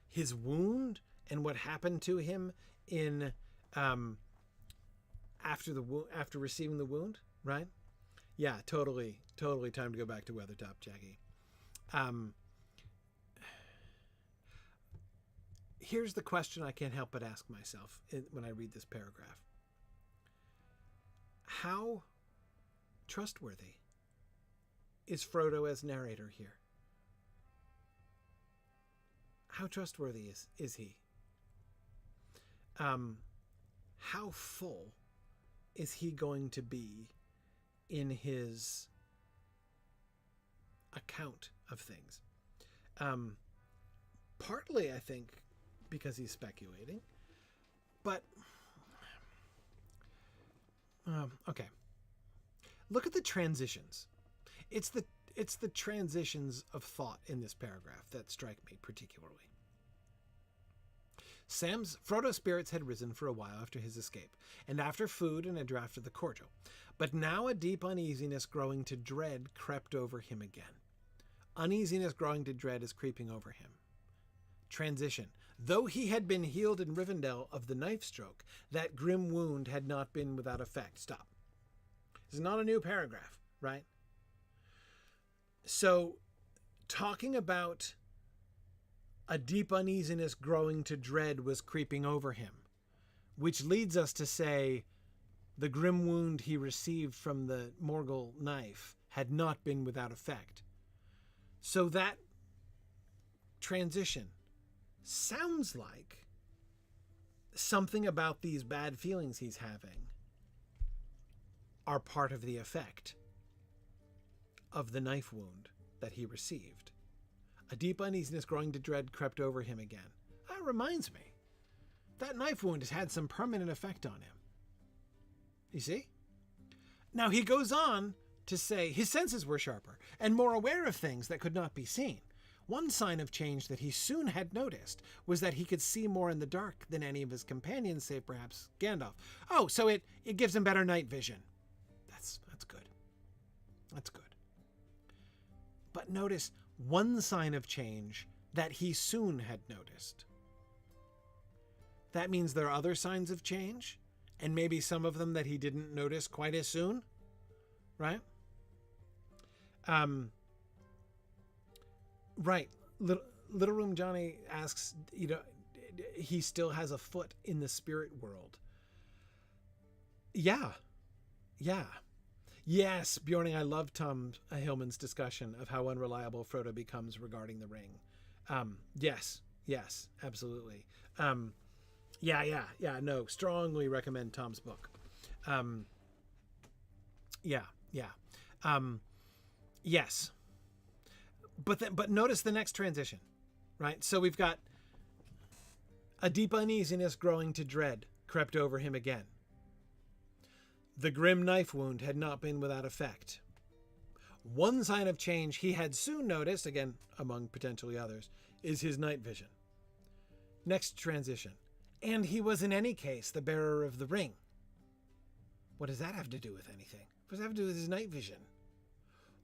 A: his wound, and what happened to him in after receiving the wound, right? Yeah, totally time to go back to Weathertop, Jackie. Here's the question I can't help but ask myself when I read this paragraph. How trustworthy is Frodo as narrator here? How trustworthy is he? How full is he going to be in his account of things? Partly, I think, because he's speculating, but okay. Look at the transitions. It's the transitions of thought in this paragraph that strike me particularly. Frodo's spirits had risen for a while after his escape, and after food and a draught of the cordial. But now a deep uneasiness growing to dread crept over him again. Uneasiness growing to dread is creeping over him. Transition. Though he had been healed in Rivendell of the knife stroke, that grim wound had not been without effect. Stop. This is not a new paragraph, right? So, talking about a deep uneasiness growing to dread was creeping over him, which leads us to say the grim wound he received from the Morgul knife had not been without effect. So that transition sounds like something about these bad feelings he's having are part of the effect of the knife wound that he received. A deep uneasiness growing to dread crept over him again. That reminds me, that knife wound has had some permanent effect on him. You see? Now he goes on to say his senses were sharper and more aware of things that could not be seen. One sign of change that he soon had noticed was that he could see more in the dark than any of his companions, save perhaps Gandalf. Oh, so it gives him better night vision. That's good. That's good. But notice one sign of change that he soon had noticed. That means there are other signs of change, and maybe some of them that he didn't notice quite as soon, right? Right. Little Room Johnny asks, he still has a foot in the spirit world. Yeah. Yes, Bjorning, I love Tom Hillman's discussion of how unreliable Frodo becomes regarding the ring. Yes, absolutely. No, strongly recommend Tom's book. Yes. But notice the next transition, right? So we've got a deep uneasiness growing to dread crept over him again. The grim knife wound had not been without effect. One sign of change he had soon noticed, again among potentially others, is his night vision. Next transition. And he was in any case the bearer of the ring. What does that have to do with anything? What does that have to do with his night vision?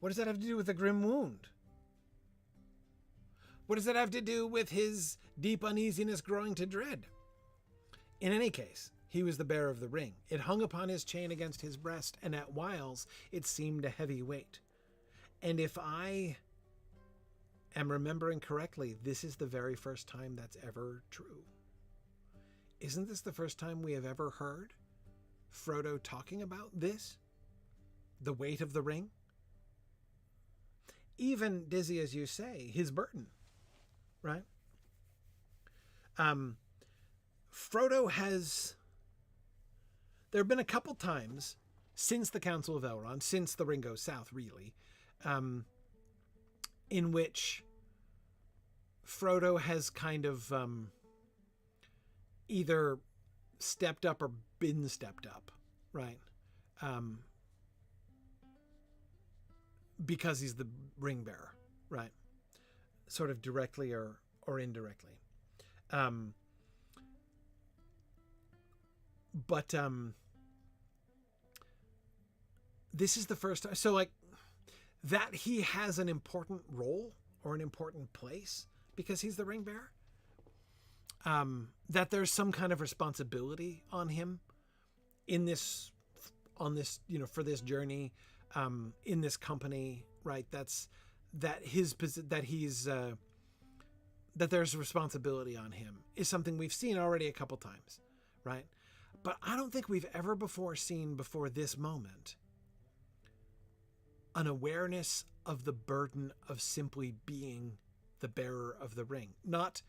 A: What does that have to do with the grim wound? What does that have to do with his deep uneasiness growing to dread? In any case, he was the bearer of the ring. It hung upon his chain against his breast, and at whiles it seemed a heavy weight. And if I am remembering correctly, this is the very first time that's ever true. Isn't this the first time we have ever heard Frodo talking about this? The weight of the ring? Even, Dizzy, as you say, his burden, right? Frodo has there have been a couple times since the Council of Elrond, since the Ring Goes South, really, in which Frodo has kind of either stepped up or been stepped up, right? Because he's the ring bearer, right? Sort of directly or indirectly. But this is the first time. So like that he has an important role or an important place because he's the ring bearer. That there's some kind of responsibility on him in this, on this, you know, for this journey, in this company, right? That there's responsibility on him is something we've seen already a couple times, right? But I don't think we've ever seen before this moment an awareness of the burden of simply being the bearer of the ring, not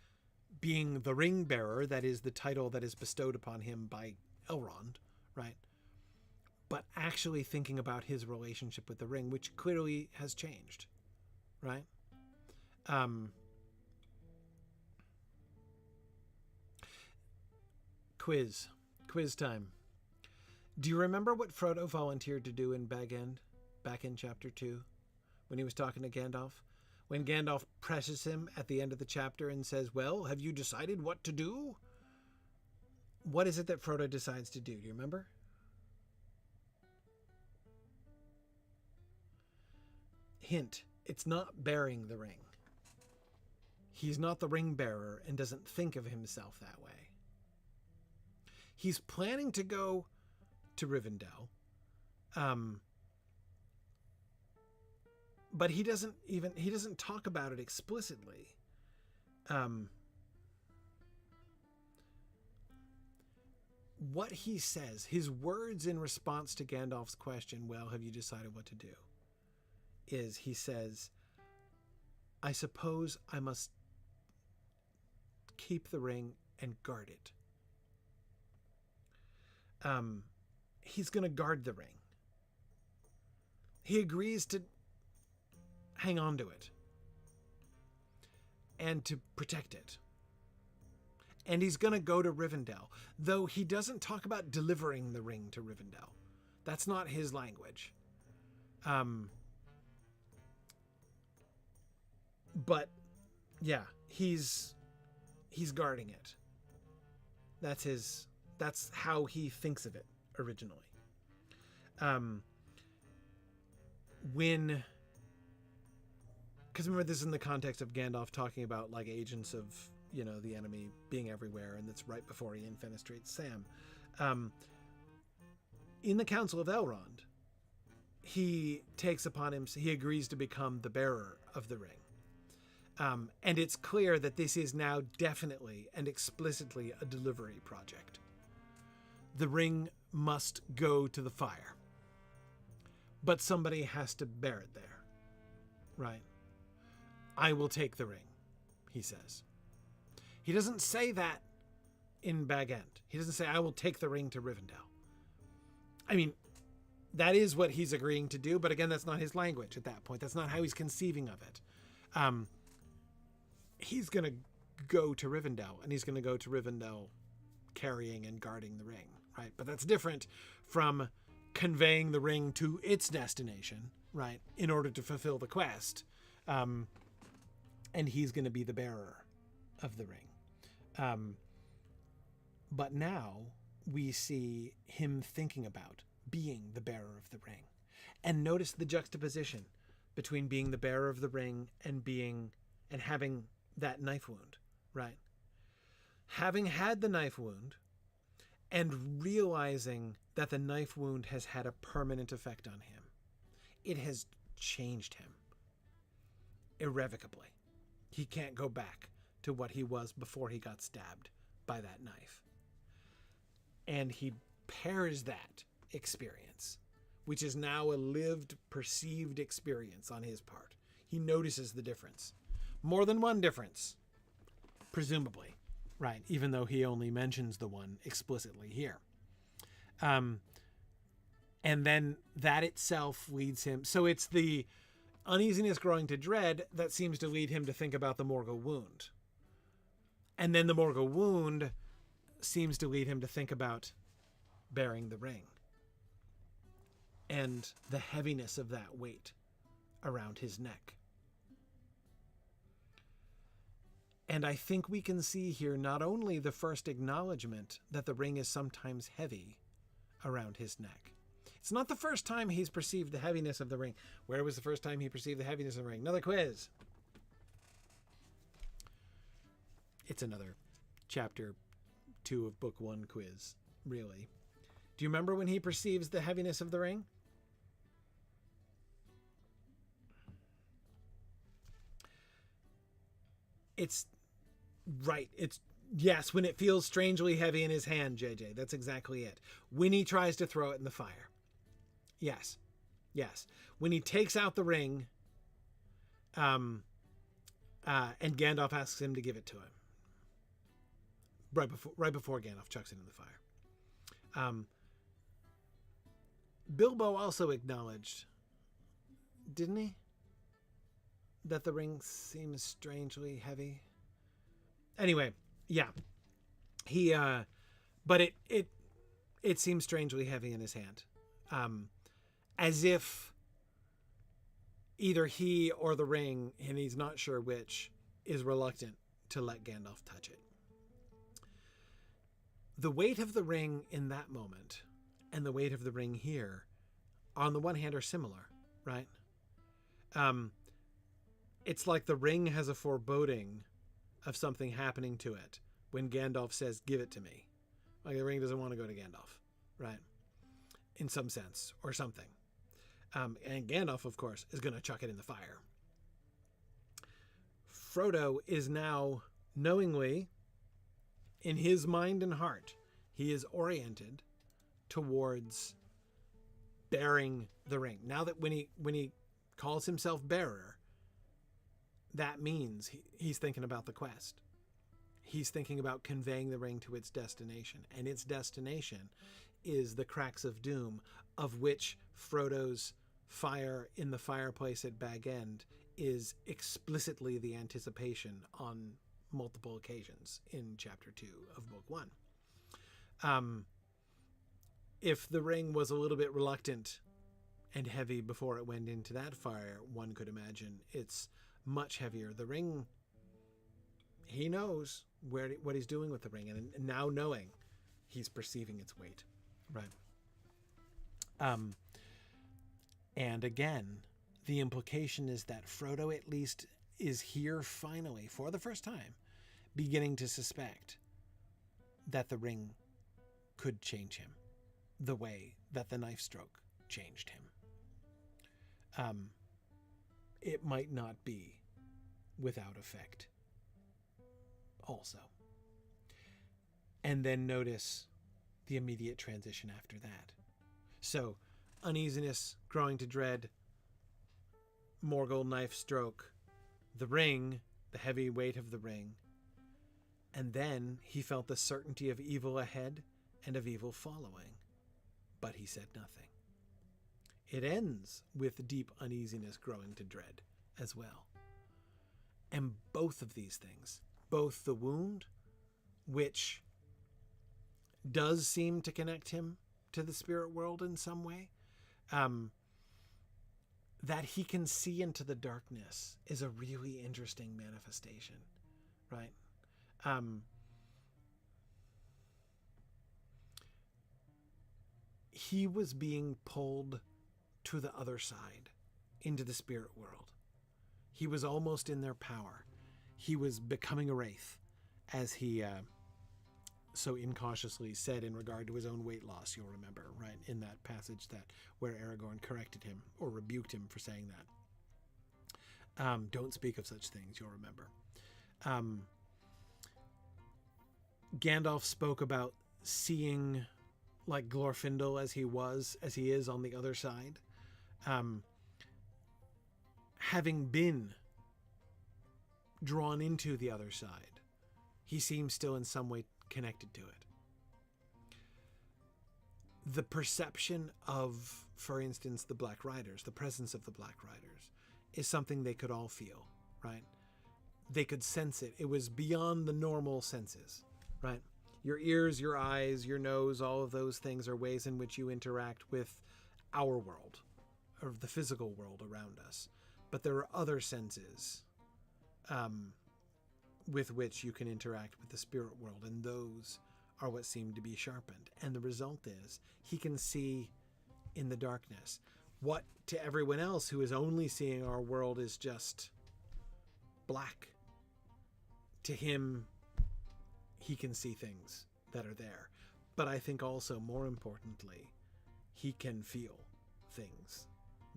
A: being the ring bearer, that is the title that is bestowed upon him by Elrond, right? But actually thinking about his relationship with the ring, which clearly has changed, right? Quiz time. Do you remember what Frodo volunteered to do in Bag End, back in chapter 2, when he was talking to Gandalf? When Gandalf presses him at the end of the chapter and says, well, have you decided what to do? What is it that Frodo decides to do? Do you remember? Hint, it's not bearing the ring. He's not the ring bearer and doesn't think of himself that way. He's planning to go to Rivendell, but he doesn't talk about it explicitly. What he says, his words in response to Gandalf's question, well, have you decided what to do? Is he says, I suppose I must keep the ring and guard it. He's going to guard the ring. He agrees to hang on to it and to protect it. And he's going to go to Rivendell, though he doesn't talk about delivering the ring to Rivendell. That's not his language. But yeah, he's guarding it. That's how he thinks of it originally. Because remember, this is in the context of Gandalf talking about like agents of, you know, the enemy being everywhere, and that's right before he infenestrates Sam. In the Council of Elrond, he takes upon him, he agrees to become the bearer of the ring. And it's clear that this is now definitely and explicitly a delivery project. The ring must go to the fire, but somebody has to bear it there, right? I will take the ring, he says. He doesn't say that in Bag End. He doesn't say, I will take the ring to Rivendell. I mean, that is what he's agreeing to do, but again, that's not his language at that point. That's not how he's conceiving of it. He's going to go to Rivendell, and he's going to go to Rivendell carrying and guarding the ring, right? But that's different from conveying the ring to its destination, right, in order to fulfill the quest. And he's going to be the bearer of the ring. But now we see him thinking about being the bearer of the ring. And notice the juxtaposition between being the bearer of the ring and having that knife wound, right? Having had the knife wound and realizing that the knife wound has had a permanent effect on him, it has changed him irrevocably. He can't go back to what he was before he got stabbed by that knife. And he pairs that experience, which is now a lived, perceived experience on his part. He notices the difference. More than one difference, presumably, right? Even though he only mentions the one explicitly here. And then that itself leads him. So it's the uneasiness growing to dread that seems to lead him to think about the Morgul wound. And then the Morgul wound seems to lead him to think about bearing the ring and the heaviness of that weight around his neck. And I think we can see here not only the first acknowledgement that the ring is sometimes heavy around his neck. It's not the first time he's perceived the heaviness of the ring. Where was the first time he perceived the heaviness of the ring? Another quiz. It's another chapter 2 of book 1 quiz, really. Do you remember when he perceives the heaviness of the ring? It's right. Yes, when it feels strangely heavy in his hand, JJ. That's exactly it. When he tries to throw it in the fire. Yes. When he takes out the ring, and Gandalf asks him to give it to him. Right before Gandalf chucks it in the fire. Bilbo also acknowledged, didn't he, that the ring seems strangely heavy. Anyway, yeah. He but it seems strangely heavy in his hand. As if either he or the ring, and he's not sure which, is reluctant to let Gandalf touch it. The weight of the ring in that moment and the weight of the ring here, on the one hand, are similar, right? It's like the ring has a foreboding of something happening to it when Gandalf says, give it to me. Like the ring doesn't want to go to Gandalf, right? In some sense, or something. And Gandalf, of course, is going to chuck it in the fire. Frodo is now knowingly, in his mind and heart, he is oriented towards bearing the ring. Now that when he calls himself bearer, that means he's thinking about the quest. He's thinking about conveying the ring to its destination. And its destination is the cracks of doom, of which Frodo's fire in the fireplace at Bag End is explicitly the anticipation on multiple occasions in chapter 2 of book 1. If the ring was a little bit reluctant and heavy before it went into that fire, one could imagine it's much heavier. The ring, he knows what he's doing with the ring, and now knowing, he's perceiving its weight, right? And again, the implication is that Frodo at least is here finally, for the first time, beginning to suspect that the ring could change him the way that the knife stroke changed him. It might not be without effect also. And then notice the immediate transition after that. So, uneasiness growing to dread, Morgul knife stroke, the ring, the heavy weight of the ring, and then he felt the certainty of evil ahead and of evil following, but he said nothing. It ends with deep uneasiness growing to dread as well. And both of these things, both the wound, which does seem to connect him to the spirit world in some way, that he can see into the darkness is a really interesting manifestation, right? He was being pulled to the other side, into the spirit world. He was almost in their power. He was becoming a wraith, as he so incautiously said in regard to his own weight loss, you'll remember, right, in that passage where Aragorn corrected him or rebuked him for saying that. Don't speak of such things, you'll remember. Gandalf spoke about seeing like Glorfindel as he is on the other side. Having been drawn into the other side, he seems still in some way connected to it. the perception of, for instance, the Black Riders, the presence of the Black Riders, is something they could all feel, right? They could sense it. It was beyond the normal senses, right? Your ears, your eyes, your nose, all of those things are ways in which you interact with our world, or the physical world around us. But there are other senses with which you can interact with the spirit world, and those are what seem to be sharpened. And the result is he can see in the darkness what to everyone else who is only seeing our world is just black. To him, he can see things that are there. But I think also, more importantly, he can feel things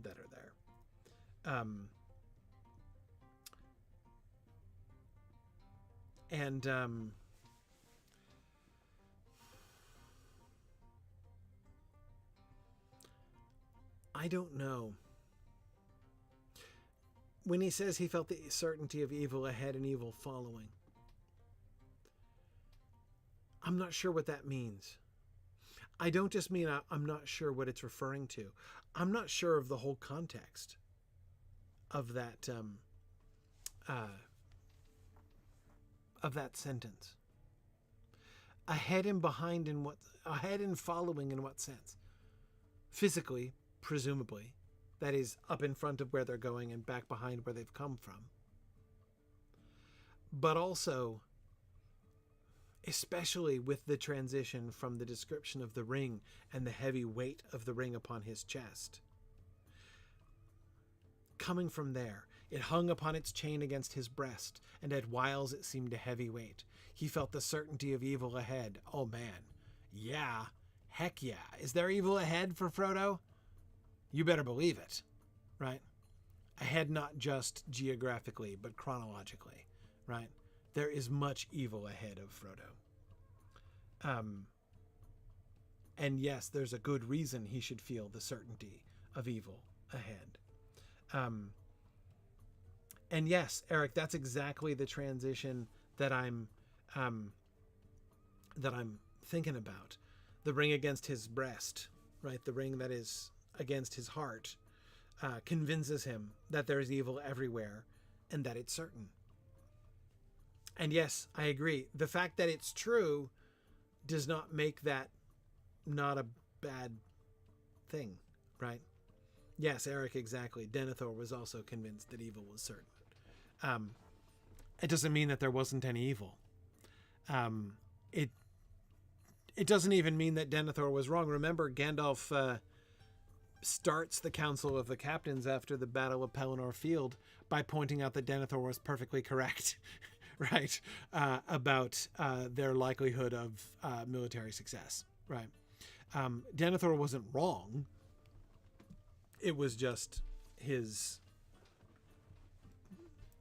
A: that are there. I don't know. When he says he felt the certainty of evil ahead and evil following, I'm not sure what that means. I don't just mean I'm not sure what it's referring to. I'm not sure of the whole context of that sentence. Ahead and behind in what? Ahead and following in what sense? Physically, presumably. That is, up in front of where they're going and back behind where they've come from. But also, especially with the transition from the description of the ring and the heavy weight of the ring upon his chest. Coming from there, it hung upon its chain against his breast, and at whiles it seemed a heavy weight. He felt the certainty of evil ahead. Oh man. Yeah. Heck yeah. Is there evil ahead for Frodo? You better believe it, right? Ahead not just geographically, but chronologically, right? There is much evil ahead of Frodo. And yes, there's a good reason he should feel the certainty of evil ahead. And yes, Eric, that's exactly the transition that I'm thinking about. The ring against his breast, right? The ring that is against his heart, convinces him that there is evil everywhere and that it's certain. And yes, I agree. The fact that it's true does not make that not a bad thing, right? Yes, Eric, exactly. Denethor was also convinced that evil was certain. It doesn't mean that there wasn't any evil. It doesn't even mean that Denethor was wrong. Remember, Gandalf starts the Council of the Captains after the Battle of Pelennor Field by pointing out that Denethor was perfectly correct, right, about their likelihood of military success, right? Denethor wasn't wrong. It was just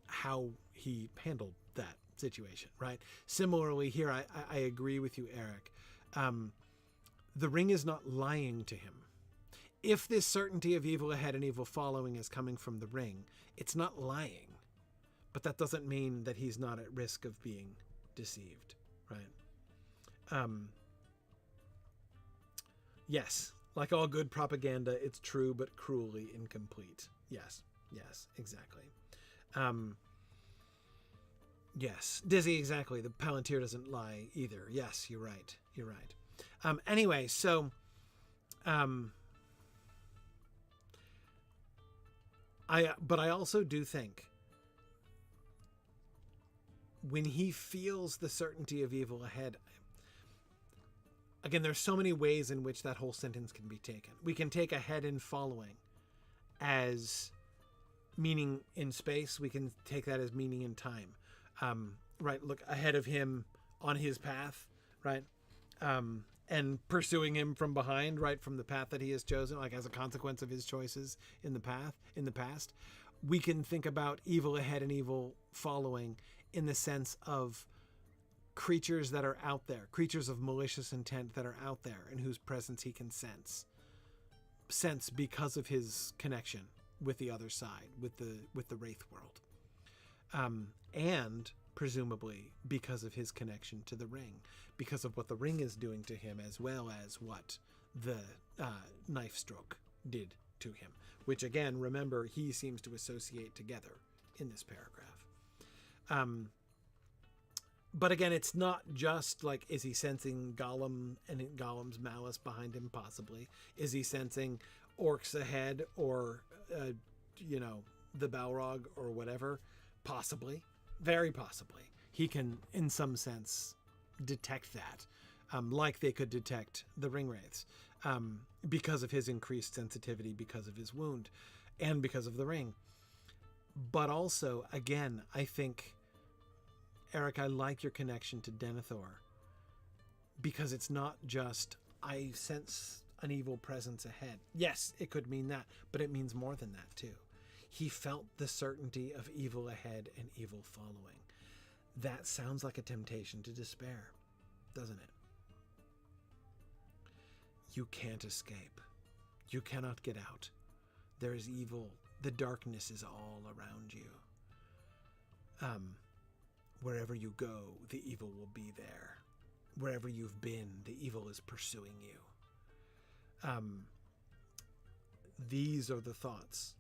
A: how he handled that situation, right? Similarly here, I agree with you, Eric. The ring is not lying to him. If this certainty of evil ahead and evil following is coming from the ring, it's not lying. But that doesn't mean that he's not at risk of being deceived, right? Yes, like all good propaganda, it's true but cruelly incomplete. Yes, exactly. Yes, Dizzy, exactly. The Palantir doesn't lie either. Yes, you're right. Anyway, so but I also do think when he feels the certainty of evil ahead, again, there's so many ways in which that whole sentence can be taken. We can take ahead and following as meaning in space. We can take that as meaning in time. Right, look ahead of him on his path, right? And pursuing him from behind, right, from the path that he has chosen, like as a consequence of his choices in the past. We can think about evil ahead and evil following in the sense of creatures that are out there, creatures of malicious intent that are out there and whose presence he can sense because of his connection with the other side, with the Wraith world. And presumably because of his connection to the ring, because of what the ring is doing to him, as well as what the knife stroke did to him, which again, remember, he seems to associate together in this paragraph. But again, it's not just like, is he sensing Gollum and Gollum's malice behind him? Possibly. Is he sensing orcs ahead, or, the Balrog or whatever? Possibly. Very possibly. He can, in some sense, detect that, like they could detect the Ringwraiths, because of his increased sensitivity, because of his wound, and because of the ring. But also, again, I think, Eric, I like your connection to Denethor, because it's not just, I sense an evil presence ahead. Yes, it could mean that, but it means more than that too. He felt the certainty of evil ahead and evil following. That sounds like a temptation to despair, doesn't it? You can't escape. You cannot get out. There is evil. The darkness is all around you. Wherever you go, the evil will be there. Wherever you've been, the evil is pursuing you. These are the thoughts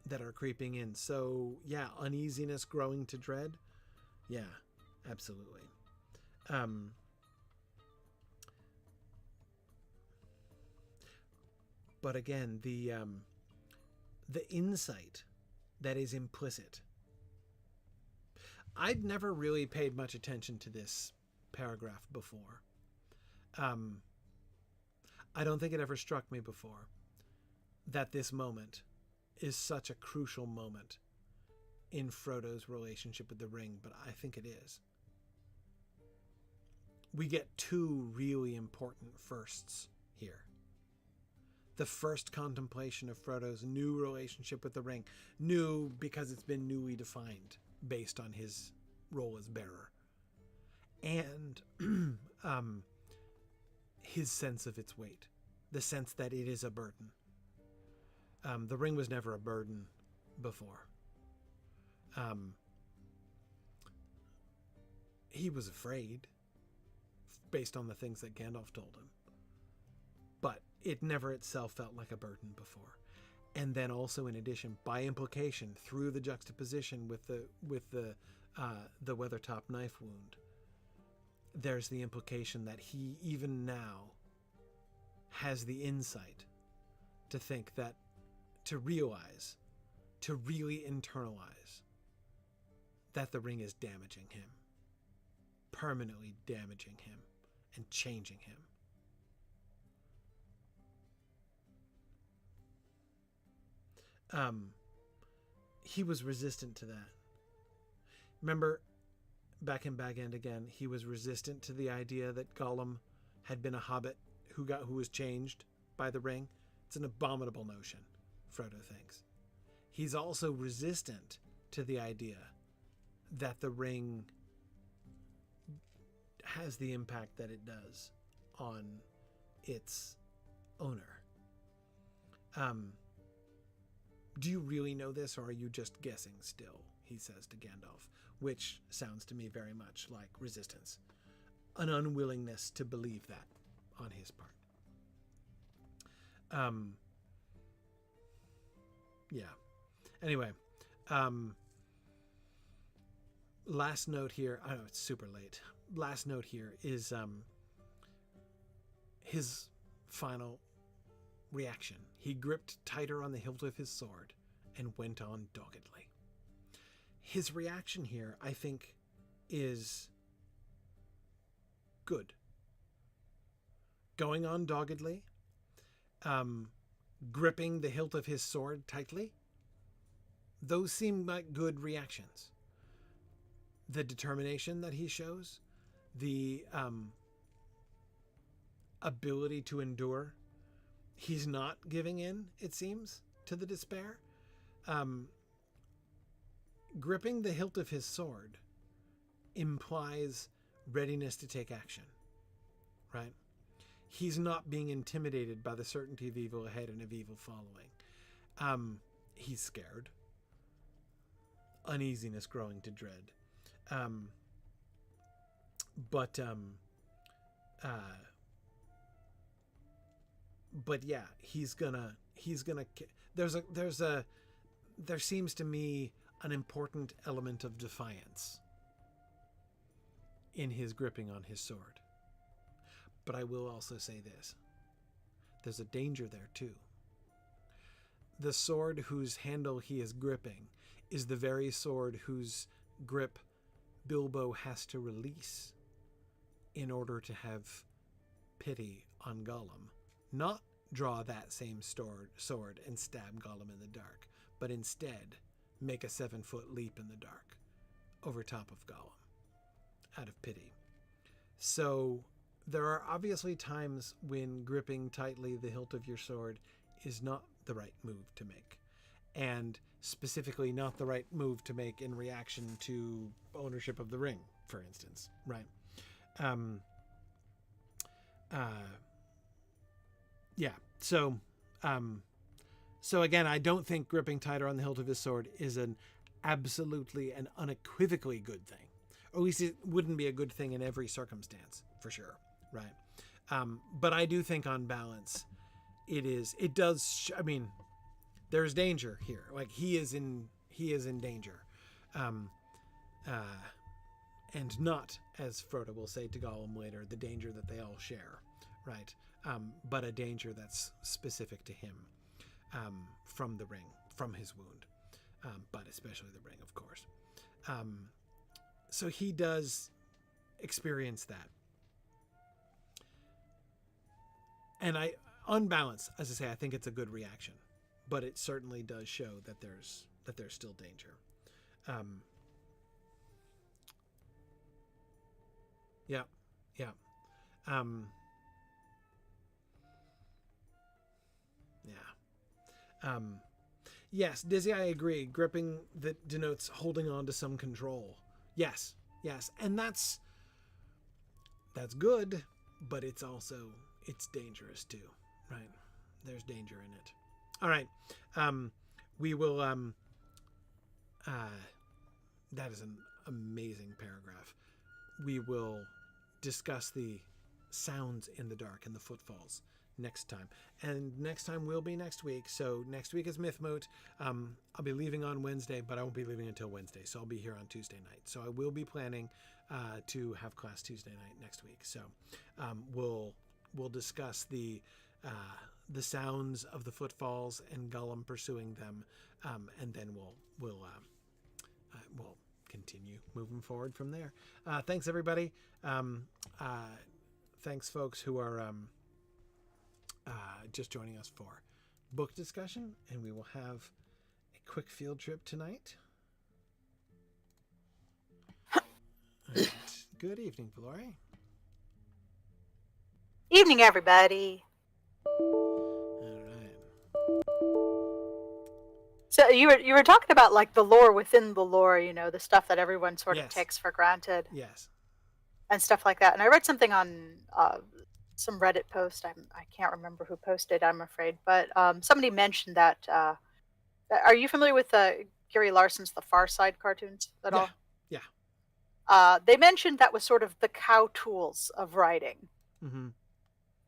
A: that are creeping in. So, yeah, uneasiness growing to dread. Yeah, absolutely. But again, the insight that is implicit. I'd never really paid much attention to this paragraph before. I don't think it ever struck me before that this moment is such a crucial moment in Frodo's relationship with the ring, but I think it is. We get two really important firsts here. The first contemplation of Frodo's new relationship with the ring, new because it's been newly defined based on his role as bearer, and his sense of its weight, the sense that it is a burden. The ring was never a burden before. He was afraid based on the things that Gandalf told him, but it never itself felt like a burden before. And then also, in addition, by implication, through the juxtaposition with the Weathertop knife wound, there's the implication that he even now has the insight to think that, to realize, to really internalize that the ring is damaging him, permanently damaging him and changing him. He was resistant to that. Remember, back in Bag End again, he was resistant to the idea that Gollum had been a hobbit who was changed by the ring. It's an abominable notion, Frodo thinks. He's also resistant to the idea that the ring has the impact that it does on its owner. Do you really know this, or are you just guessing still? He says to Gandalf, which sounds to me very much like resistance, an unwillingness to believe that on his part. Yeah. Anyway, last note here. I know it's super late. Last note here is his final reaction. He gripped tighter on the hilt of his sword and went on doggedly. His reaction here, I think, is good. Going on doggedly, gripping the hilt of his sword tightly, those seem like good reactions. The determination that he shows, the ability to endure. He's not giving in, it seems, to the despair. Gripping the hilt of his sword implies readiness to take action, right? He's not being intimidated by the certainty of evil ahead and of evil following. He's scared. Uneasiness growing to dread. but yeah, there seems to me an important element of defiance in his gripping on his sword. But I will also say this. There's a danger there too. The sword whose handle he is gripping is the very sword whose grip Bilbo has to release in order to have pity on Gollum. Not draw that same sword and stab Gollum in the dark, but instead make a 7-foot leap in the dark over top of Gollum out of pity. So there are obviously times when gripping tightly the hilt of your sword is not the right move to make, and specifically not the right move to make in reaction to ownership of the ring, for instance, right? Yeah. So again, I don't think gripping tighter on the hilt of his sword is an absolutely and unequivocally good thing. Or at least it wouldn't be a good thing in every circumstance, for sure, right? But I do think on balance, there's danger here. Like he is in danger. And not, as Frodo will say to Gollum later, the danger that they all share, right? But a danger that's specific to him, from the ring, from his wound, but especially the ring, of course. So he does experience that. And on balance, as I say, I think it's a good reaction, but it certainly does show that there's still danger. Yeah. Yes, Dizzy, I agree. Gripping that denotes holding on to some control. Yes, and that's good, but it's dangerous too, right? There's danger in it. All right, we will. That is an amazing paragraph. We will discuss the sounds in the dark and the footfalls next time. And next time will be next week. So next week is Mythmoot. I'll be leaving on Wednesday, but I won't be leaving until Wednesday. So I'll be here on Tuesday night. So I will be planning to have class Tuesday night next week. So we'll discuss the sounds of the footfalls and Gollum pursuing them, and then we'll continue moving forward from there. Thanks everybody. Thanks folks who are just joining us for book discussion, and we will have a quick field trip tonight. Right. Good evening, Valori.
B: Evening, everybody.
A: All right.
B: So you were talking about like the lore within the lore, the stuff that everyone sort of takes for granted.
A: Yes.
B: And stuff like that. And I read something on some Reddit post. I can't remember who posted, I'm afraid, but somebody mentioned that. Are you familiar with Gary Larson's The Far Side cartoons at all?
A: Yeah.
B: They mentioned that was sort of the cow tools of writing.
A: Mm-hmm.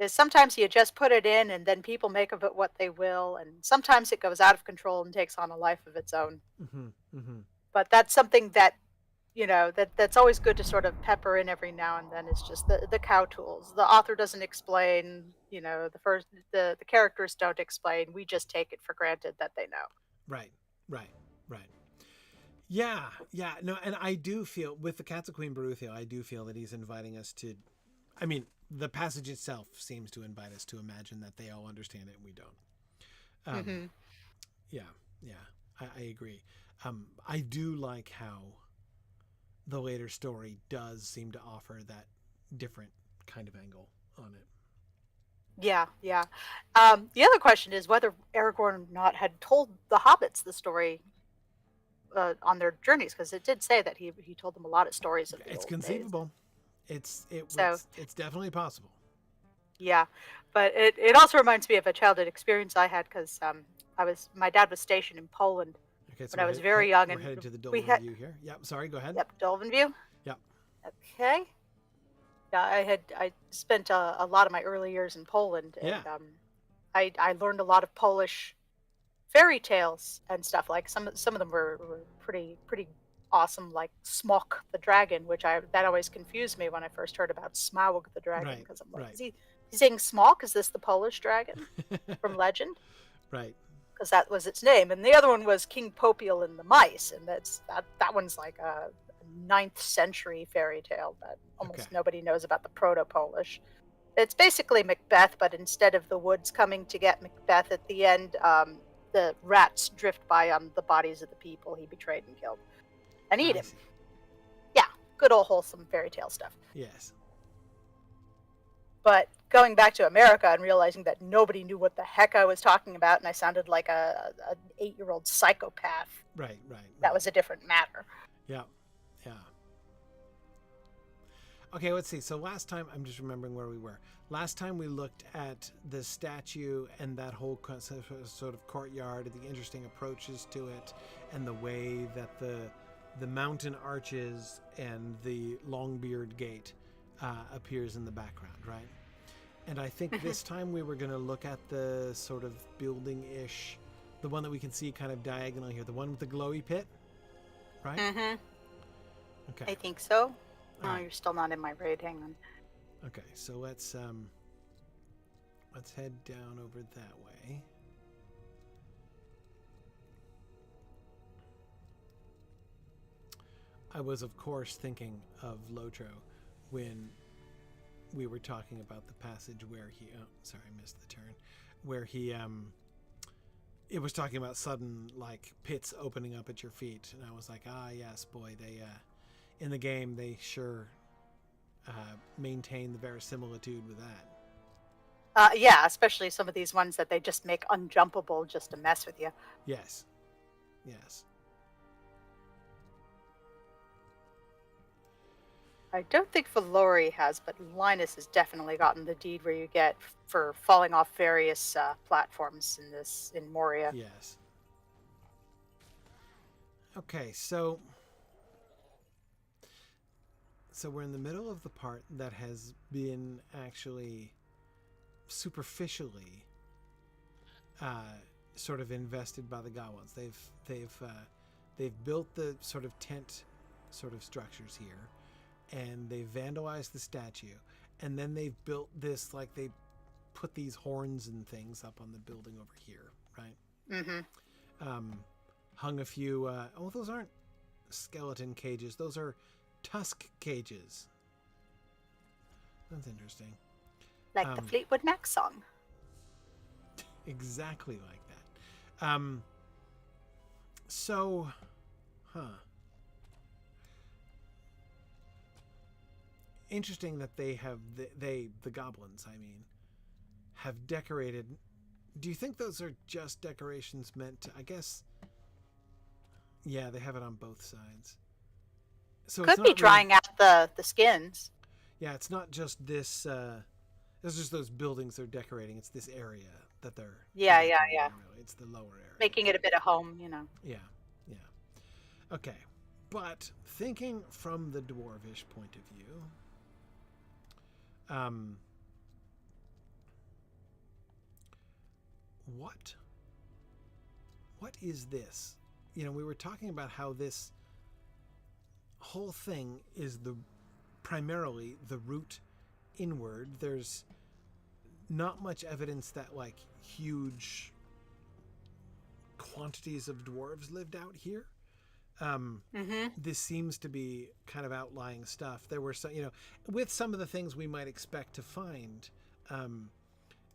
B: Is sometimes you just put it in and then people make of it what they will, and sometimes it goes out of control and takes on a life of its own.
A: Mm-hmm. Mm-hmm.
B: But that's something that that's always good to sort of pepper in every now and then. Is just the cow tools. The author doesn't explain, the characters don't explain. We just take it for granted that they know.
A: Right. Yeah. No, and I do feel with the Cats of Queen Beruthiel, I do feel that he's inviting us to. I mean, the passage itself seems to invite us to imagine that they all understand it and we don't.
B: Mm-hmm.
A: Yeah. I agree. I do like how the later story does seem to offer that different kind of angle on it.
B: Yeah. The other question is whether Aragorn or not had told the hobbits the story on their journeys, because it did say that he told them a lot of stories of the
A: It's
B: old
A: conceivable.
B: Days.
A: It's definitely possible.
B: Yeah, but it also reminds me of a childhood experience I had, because my dad was stationed in Poland when I was very young,
A: we're
B: and
A: headed to the Dolven View here. Yep, sorry, go ahead.
B: Yep, Dolven View.
A: Yep.
B: Okay. Yeah, I spent a lot of my early years in Poland, and I learned a lot of Polish fairy tales and stuff. Like some of them were pretty awesome. Like Smok the dragon, which I that always confused me when I first heard about Smaug the dragon,
A: Right.
B: because I'm like,
A: Right.
B: is he saying Smok? Is this the Polish dragon from legend?
A: Right.
B: Because that was its name. And the other one was King Popiel and the Mice, and that one's like a ninth century fairy tale that
A: Okay.
B: almost nobody knows about, the Proto-Polish. It's basically Macbeth, but instead of the woods coming to get Macbeth at the end, the rats drift by on the bodies of the people he betrayed and killed and eat
A: I
B: him.
A: see.
B: Yeah, good old wholesome fairy tale stuff.
A: Yes.
B: But going back to America and realizing that nobody knew what the heck I was talking about, and I sounded like an 8-year-old psychopath,
A: Right. Right.
B: that
A: Right.
B: was a different matter.
A: Yeah. Yeah. Okay, let's see. So last time, I'm just remembering where we were. Last time we looked at the statue and that whole sort of courtyard, and the interesting approaches to it, and the way that the mountain arches and the Longbeard Gate appears in the background, right? And I think this time we were going to look at the sort of building-ish, the one that we can see kind of diagonal here, the one with the glowy pit, right?
B: Mm-hmm.
A: Okay.
B: I think so. Oh,
A: Alright.
B: you're still not in my raid. Hang on.
A: Okay, so let's head down over that way. I was, of course, thinking of Lotro when we were talking about the passage where he. Oh, sorry, I missed the turn. Where he. It was talking about sudden, like, pits opening up at your feet, and I was like, ah, yes, boy, they. In the game, they sure maintain the verisimilitude with that.
B: Yeah, especially some of these ones that they just make unjumpable just to mess with you.
A: Yes. Yes.
B: I don't think Valori has, but Linus has definitely gotten the deed where you get for falling off various platforms in Moria.
A: Yes. Okay, so we're in the middle of the part that has been actually superficially sort of invested by the goblins. They've built the sort of tent sort of structures here, and they've vandalized the statue, and then they've built this, like, they put these horns and things up on the building over here, right?
B: Mm-hmm.
A: Hung a few those aren't skeleton cages, those are tusk cages. That's interesting.
B: Like the Fleetwood Mac song.
A: Exactly like that. So, interesting that they have the goblins, I mean, have decorated. Do you think those are just decorations meant to, I guess? Yeah, they have it on both sides. So
B: Could
A: it's
B: be
A: not
B: drying
A: really,
B: out the skins.
A: yeah, it's not just this. It's just those buildings they're decorating. It's this area that they're
B: Yeah.
A: decorating, really. It's the lower area.
B: Making it a bit of home, you know.
A: Yeah, yeah. Okay, but thinking from the dwarvish point of view, what is this? You know, we were talking about how this whole thing is primarily the route inward. There's not much evidence that, like, huge quantities of dwarves lived out here. This seems to be kind of outlying stuff. There were some, you know, with some of the things we might expect to find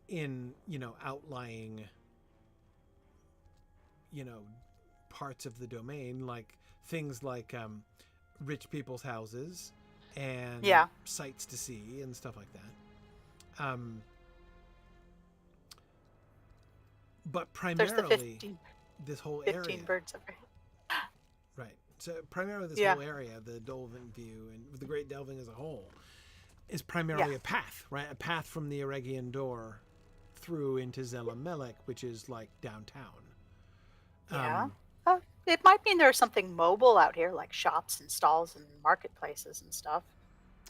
A: in, you know, outlying, you know, parts of the domain, like things like rich people's houses and sights to see and stuff like that. But primarily this whole
B: 15
A: area.
B: birds over here.
A: Right. So primarily this whole area, the Dolvin View and the Great Delving as a whole, is primarily a path, right? A path from the Eregian Door through into Zelamelec, which is like downtown.
B: Yeah. It might mean there's something mobile out here, like shops and stalls and marketplaces and stuff.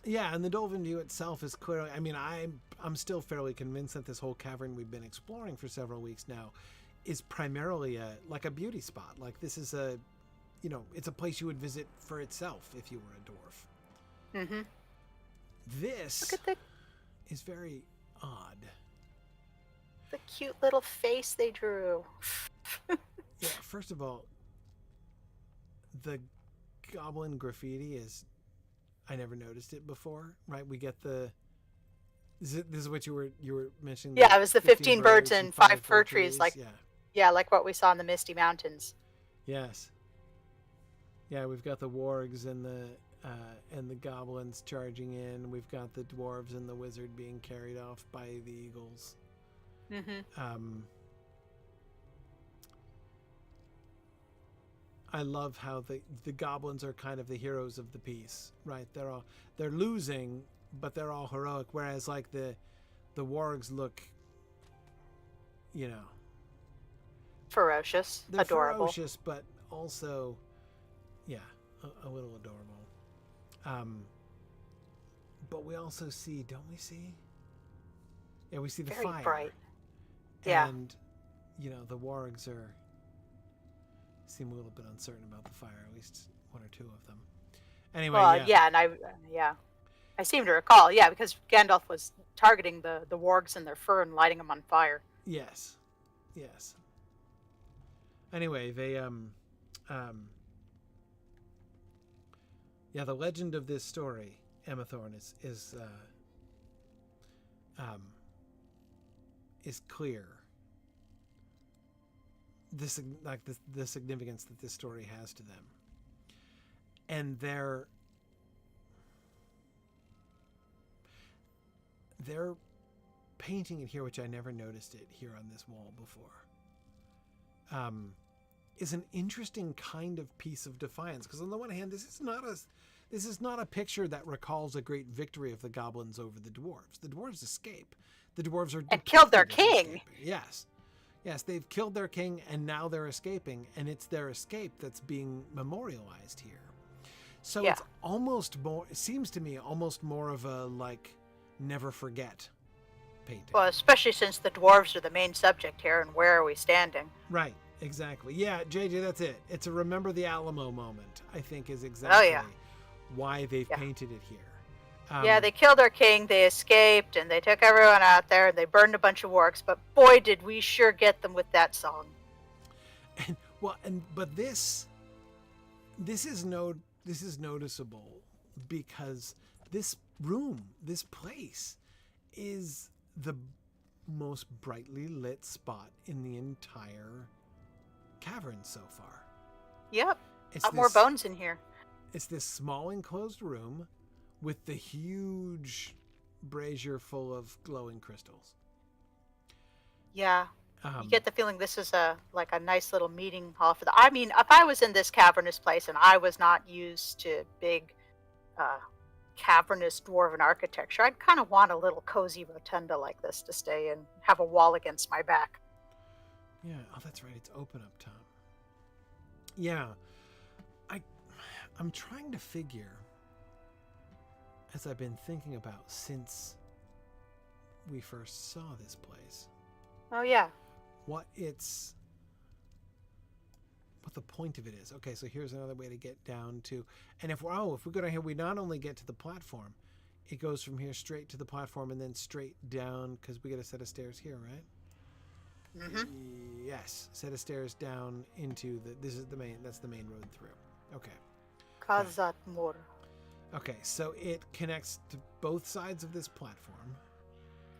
A: Yeah, and the Dolphin View itself is clearly. I mean, I'm still fairly convinced that this whole cavern we've been exploring for several weeks now is primarily a beauty spot. Like this is it's a place you would visit for itself if you were a dwarf.
B: Mm-hmm.
A: This
B: Look at
A: is very odd.
B: the cute little face they drew.
A: Yeah, first of all, the goblin graffiti is. I never noticed it before. Right? We get the. This is what you were mentioning.
B: Yeah, it was the 15 birds and 5 fir trees, like
A: yeah,
B: like what we saw in the Misty Mountains.
A: Yes. Yeah, we've got the wargs and the goblins charging in. We've got the dwarves and the wizard being carried off by the eagles.
B: Mm-hmm.
A: I love how the goblins are kind of the heroes of the piece, right? They're losing, but they're all heroic. Whereas like the wargs look,
B: Ferocious,
A: they're
B: adorable.
A: ferocious, but also, yeah, a little adorable. But we also see, don't we see? Yeah, we see the
B: Very
A: fire.
B: bright. Yeah.
A: And, the wargs seem a little bit uncertain about the fire, at least one or two of them. Anyway,
B: Well, yeah, and I seem to recall, because Gandalf was targeting the wargs in their fur and lighting them on fire.
A: Yes. Anyway, they the legend of this story, Emma Thorne, is clear. The significance that this story has to them, and they're painting it here, which I never noticed it here on this wall before. Is an interesting kind of piece of defiance, because on the one hand, this is not a picture that recalls a great victory of the goblins over the dwarves. The dwarves escape. The dwarves are
B: and killed their
A: king.
B: Escaping.
A: Yes, they've killed their king, and now they're escaping, and it's their escape that's being memorialized here. So it's almost more. It seems to me almost more of a never forget painting.
B: Well, especially since the dwarves are the main subject here, and where are we standing?
A: Right. Exactly. Yeah, JJ, that's it. It's a remember the Alamo moment, I think, is exactly why they've painted it here.
B: They killed our king, they escaped, and they took everyone out there, and they burned a bunch of wargs, but boy, did we sure get them with that song.
A: But this is noticeable because this room, this place, is the most brightly lit spot in the entire cavern so far.
B: Yep. More bones in here.
A: It's this small enclosed room with the huge brazier full of glowing crystals.
B: Yeah. You get the feeling this is a nice little meeting hall for I mean, if I was in this cavernous place and I was not used to big cavernous dwarven architecture, I'd kind of want a little cozy rotunda like this to stay in, have a wall against my back.
A: Yeah, that's right. It's open up top. Yeah. I'm trying to figure, as I've been thinking about since we first saw this place.
B: Oh, yeah.
A: What the point of it is. Okay, so here's another way to get down to, and if we go down here, we not only get to the platform, it goes from here straight to the platform and then straight down, because we get a set of stairs here, right?
B: Mm-hmm.
A: Yes, set of stairs down into that's the main road through. Okay.
B: Khazat Mor.
A: Okay, so it connects to both sides of this platform.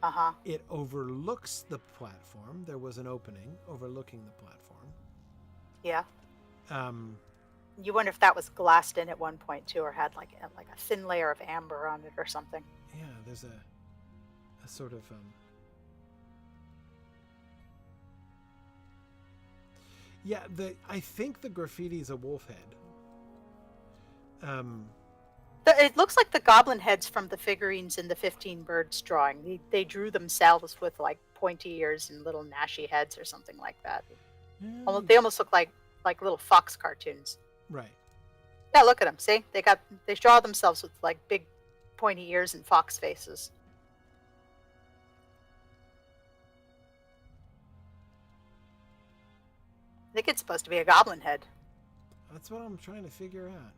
B: Uh-huh.
A: It overlooks the platform. There was an opening overlooking the platform.
B: Yeah. You wonder if that was glassed in at one point too, or had like a thin layer of amber on it or something.
A: Yeah, there's a sort of yeah, I think the graffiti is a wolf head.
B: It looks like the goblin heads from the figurines in the 15 birds drawing. They drew themselves with like pointy ears and little gnashy heads or something like that.
A: Yeah.
B: They almost look like little fox cartoons.
A: Right.
B: Yeah, look at them. See, they draw themselves with like big pointy ears and fox faces. I think it's supposed to be a goblin head.
A: That's what I'm trying to figure out.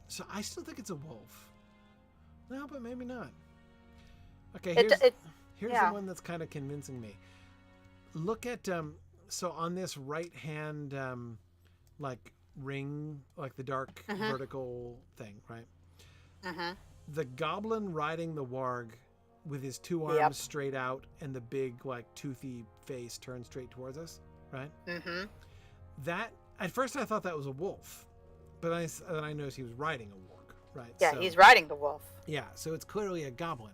A: So I still think it's a wolf. No, but maybe not. Okay, here's the one that's kind of convincing me. Look at so on this right hand like ring, like the dark vertical thing, right? The goblin riding the warg with his two arms straight out and the big like toothy face turned straight towards us, right? That at first I thought that was a wolf, but then I noticed he was riding a warg, right?
B: Yeah, so, he's riding the wolf.
A: Yeah, so it's clearly a goblin.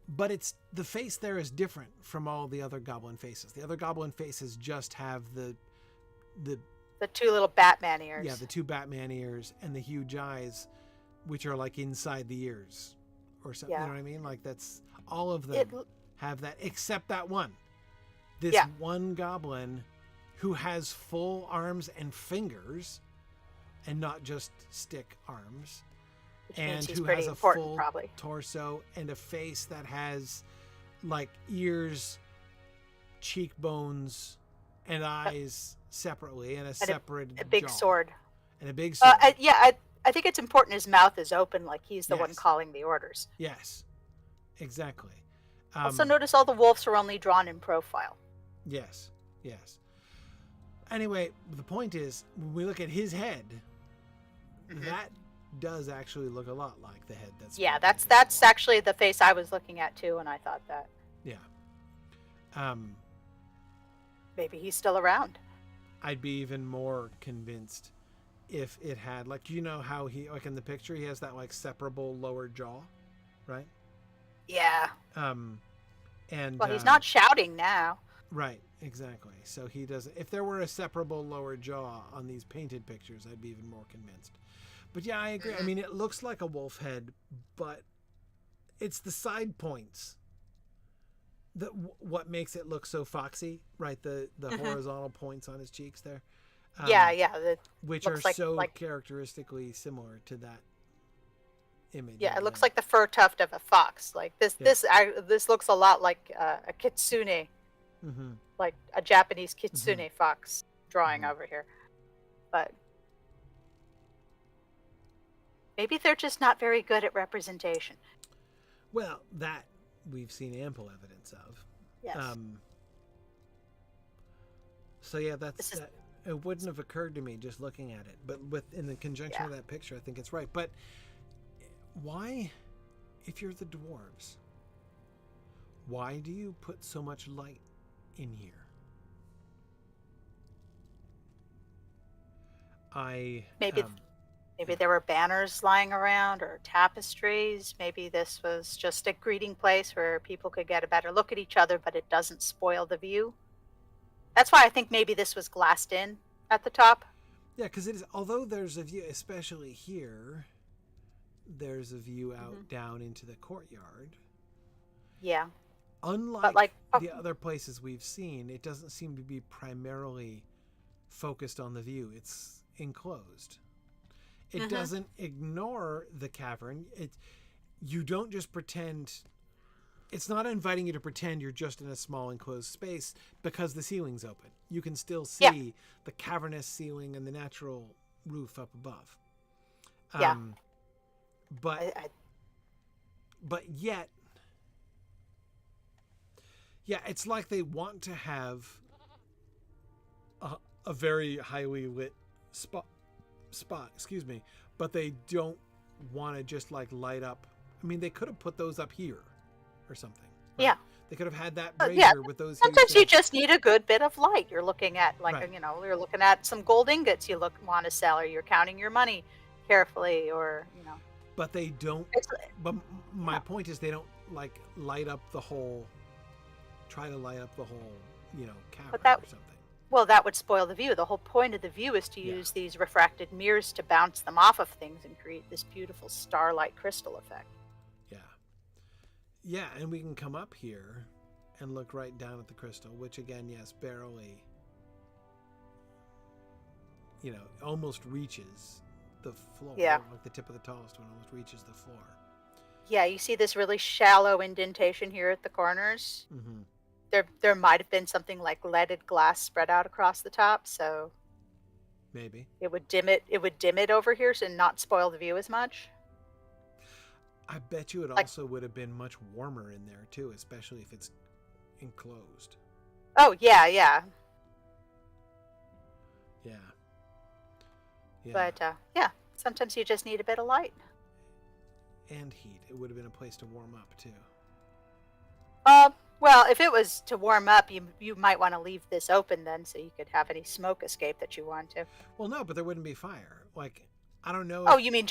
A: But it's the face there is different from all the other goblin faces. The other goblin faces just have the
B: two little Batman ears.
A: Yeah, the two Batman ears and the huge eyes, which are like inside the ears or something. You know what I mean? Like that's all of them have that except that one. This one goblin who has full arms and fingers and not just stick arms. And who has a full torso and a face that has like ears, cheekbones, and eyes separately, and a
B: big
A: jaw.
B: Sword.
A: And a big sword.
B: I think it's important his mouth is open, like he's the one calling the orders.
A: Yes, exactly.
B: Also notice all the wolves are only drawn in profile.
A: Yes. Anyway, the point is, when we look at his head, that does actually look a lot like the head that's
B: actually the face I was looking at too, and I thought that maybe he's still around.
A: I'd be even more convinced if it had, like, you know how he, like in the picture, he has that like separable lower jaw, right? And
B: he's not shouting now.
A: Right, exactly. So he doesn't. If there were a separable lower jaw on these painted pictures, I'd be even more convinced. But yeah, I agree. I mean, it looks like a wolf head, but it's the side points that what makes it look so foxy, right? The horizontal points on his cheeks there. Which are so characteristically similar to that image.
B: Yeah, it looks like the fur tuft of a fox. Like this looks a lot like a kitsune, like a Japanese kitsune fox drawing over here, but. Maybe they're just not very good at representation.
A: Well, that we've seen ample evidence of.
B: Yes.
A: So yeah, it wouldn't have occurred to me just looking at it, but in the conjunction of that picture, I think it's right. But why, if you're the dwarves, why do you put so much light in here?
B: Maybe there were banners lying around or tapestries. Maybe this was just a greeting place where people could get a better look at each other, but it doesn't spoil the view. That's why I think maybe this was glassed in at the top.
A: Yeah, because it is. Although there's a view, especially here, there's a view out down into the courtyard.
B: Yeah.
A: Unlike the other places we've seen, it doesn't seem to be primarily focused on the view. It's enclosed. It doesn't ignore the cavern. You don't just pretend. It's not inviting you to pretend you're just in a small enclosed space because the ceiling's open. You can still see the cavernous ceiling and the natural roof up above. But yet, it's like they want to have a very highly lit spot, but they don't want to just like light up. I mean, they could have put those up here or something. Right?
B: Yeah.
A: They could have had that brazier with those.
B: Sometimes you just need a good bit of light. You're looking at you're looking at some gold ingots you want to sell, or you're counting your money carefully, or
A: But they don't. But my point is, they don't like try to light up the whole, cavern or something.
B: Well, that would spoil the view. The whole point of the view is to use these refracted mirrors to bounce them off of things and create this beautiful starlight crystal effect.
A: Yeah, and we can come up here and look right down at the crystal, which again, yes, barely, almost reaches the floor.
B: Yeah.
A: Like the tip of the tallest one almost reaches the floor.
B: Yeah, you see this really shallow indentation here at the corners.
A: Mm-hmm.
B: There might have been something like leaded glass spread out across the top, so
A: Maybe.
B: it would dim it. It would dim it over here, and not spoil the view as much.
A: I bet you it
B: Like,
A: also would have been much warmer in there too, especially if it's enclosed.
B: oh yeah, yeah.
A: Yeah. Yeah.
B: But yeah, sometimes you just need a bit of light.
A: And heat. It would have been a place to warm up too.
B: Well, if it was to warm up, you might want to leave this open then, so you could have any smoke escape that you want to.
A: Well, no, but there wouldn't be fire. Like, I don't know.
B: Oh, you mean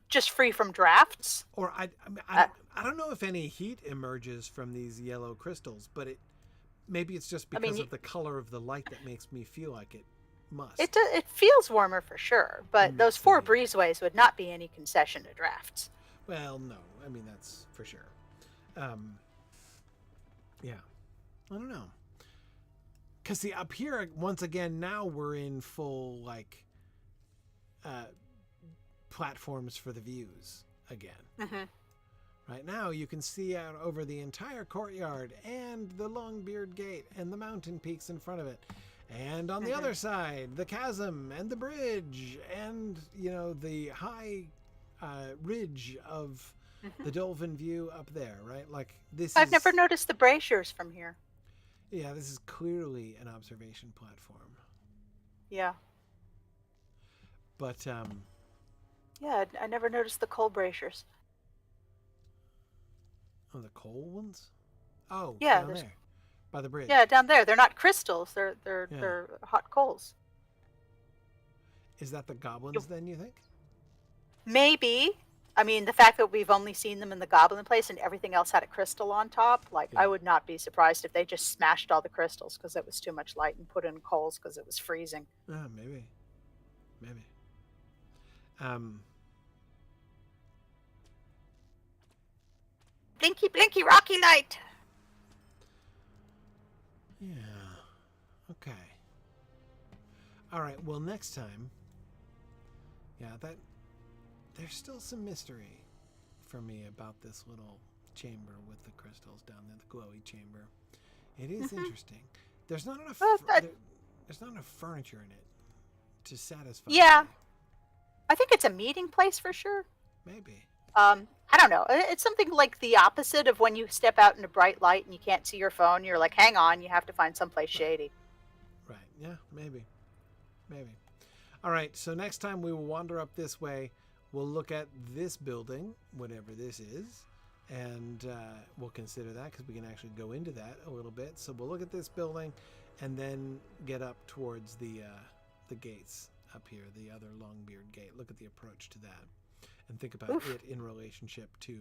B: just free from drafts?
A: Or I mean, I don't know if any heat emerges from these yellow crystals, but maybe it's just because of the color of the light that makes me feel like it must.
B: It feels warmer for sure, but those 4
A: Maybe.
B: breezeways would not be any concession to drafts.
A: Well, no, I mean that's for sure. Yeah, I don't know. Cause see, up here once again, now we're in full like platforms for the views again.
B: Mm-hmm.
A: Right now, you can see out over the entire courtyard and the Longbeard Gate and the mountain peaks in front of it. And on the other side, the chasm and the bridge and, the high ridge of the Dolphin View up there, right? Like
B: I've never noticed the braziers from here.
A: Yeah, this is clearly an observation platform.
B: Yeah.
A: But,
B: yeah, I never noticed the coal braziers.
A: oh, the coal ones? Oh,
B: Yeah,
A: down there, by the bridge.
B: Yeah, down there. They're not crystals. They're hot coals.
A: Is that the goblins then, you think?
B: Maybe. I mean, the fact that we've only seen them in the goblin place and everything else had a crystal on top, I would not be surprised if they just smashed all the crystals because it was too much light and put in coals because it was freezing.
A: Maybe.
B: Blinky, blinky, rocky light.
A: Yeah. Okay. All right. Well, next time. Yeah, there's still some mystery for me about this little chamber with the crystals down there, the glowy chamber. It is interesting. There's not enough. There's not enough furniture in it to satisfy.
B: Yeah,
A: me.
B: I think it's a meeting place for sure.
A: Maybe.
B: I don't know. It's something like the opposite of when you step out in a bright light and you can't see your phone. You're like, hang on, you have to find someplace shady.
A: Right. Yeah. Maybe. All right. So next time we will wander up this way. We'll look at this building, whatever this is, and we'll consider that because we can actually go into that a little bit. So we'll look at this building and then get up towards the gates up here, the other Longbeard Gate. Look at the approach to that and think about it in relationship to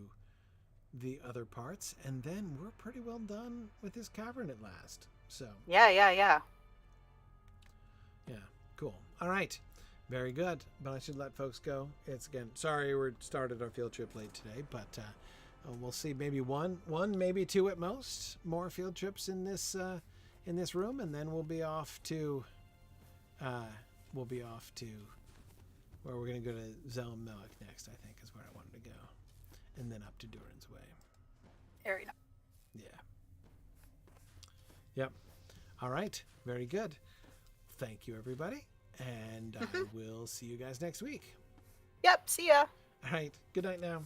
A: the other parts. And then we're pretty well done with this cavern at last. So
B: Yeah.
A: Yeah, cool. All right. Very good, but I should let folks go. It's again, sorry we started our field trip late today, but we'll see. Maybe one, maybe 2 at most. More field trips in this room, and then we'll be off to where we're going to go to Zelm Melek next. I think is where I wanted to go, and then up to Durin's Way.
B: Very nice.
A: Yeah. Yep. All right. Very good. Thank you, everybody. And I will see you guys next week.
B: Yep. See ya.
A: All right. Good night now.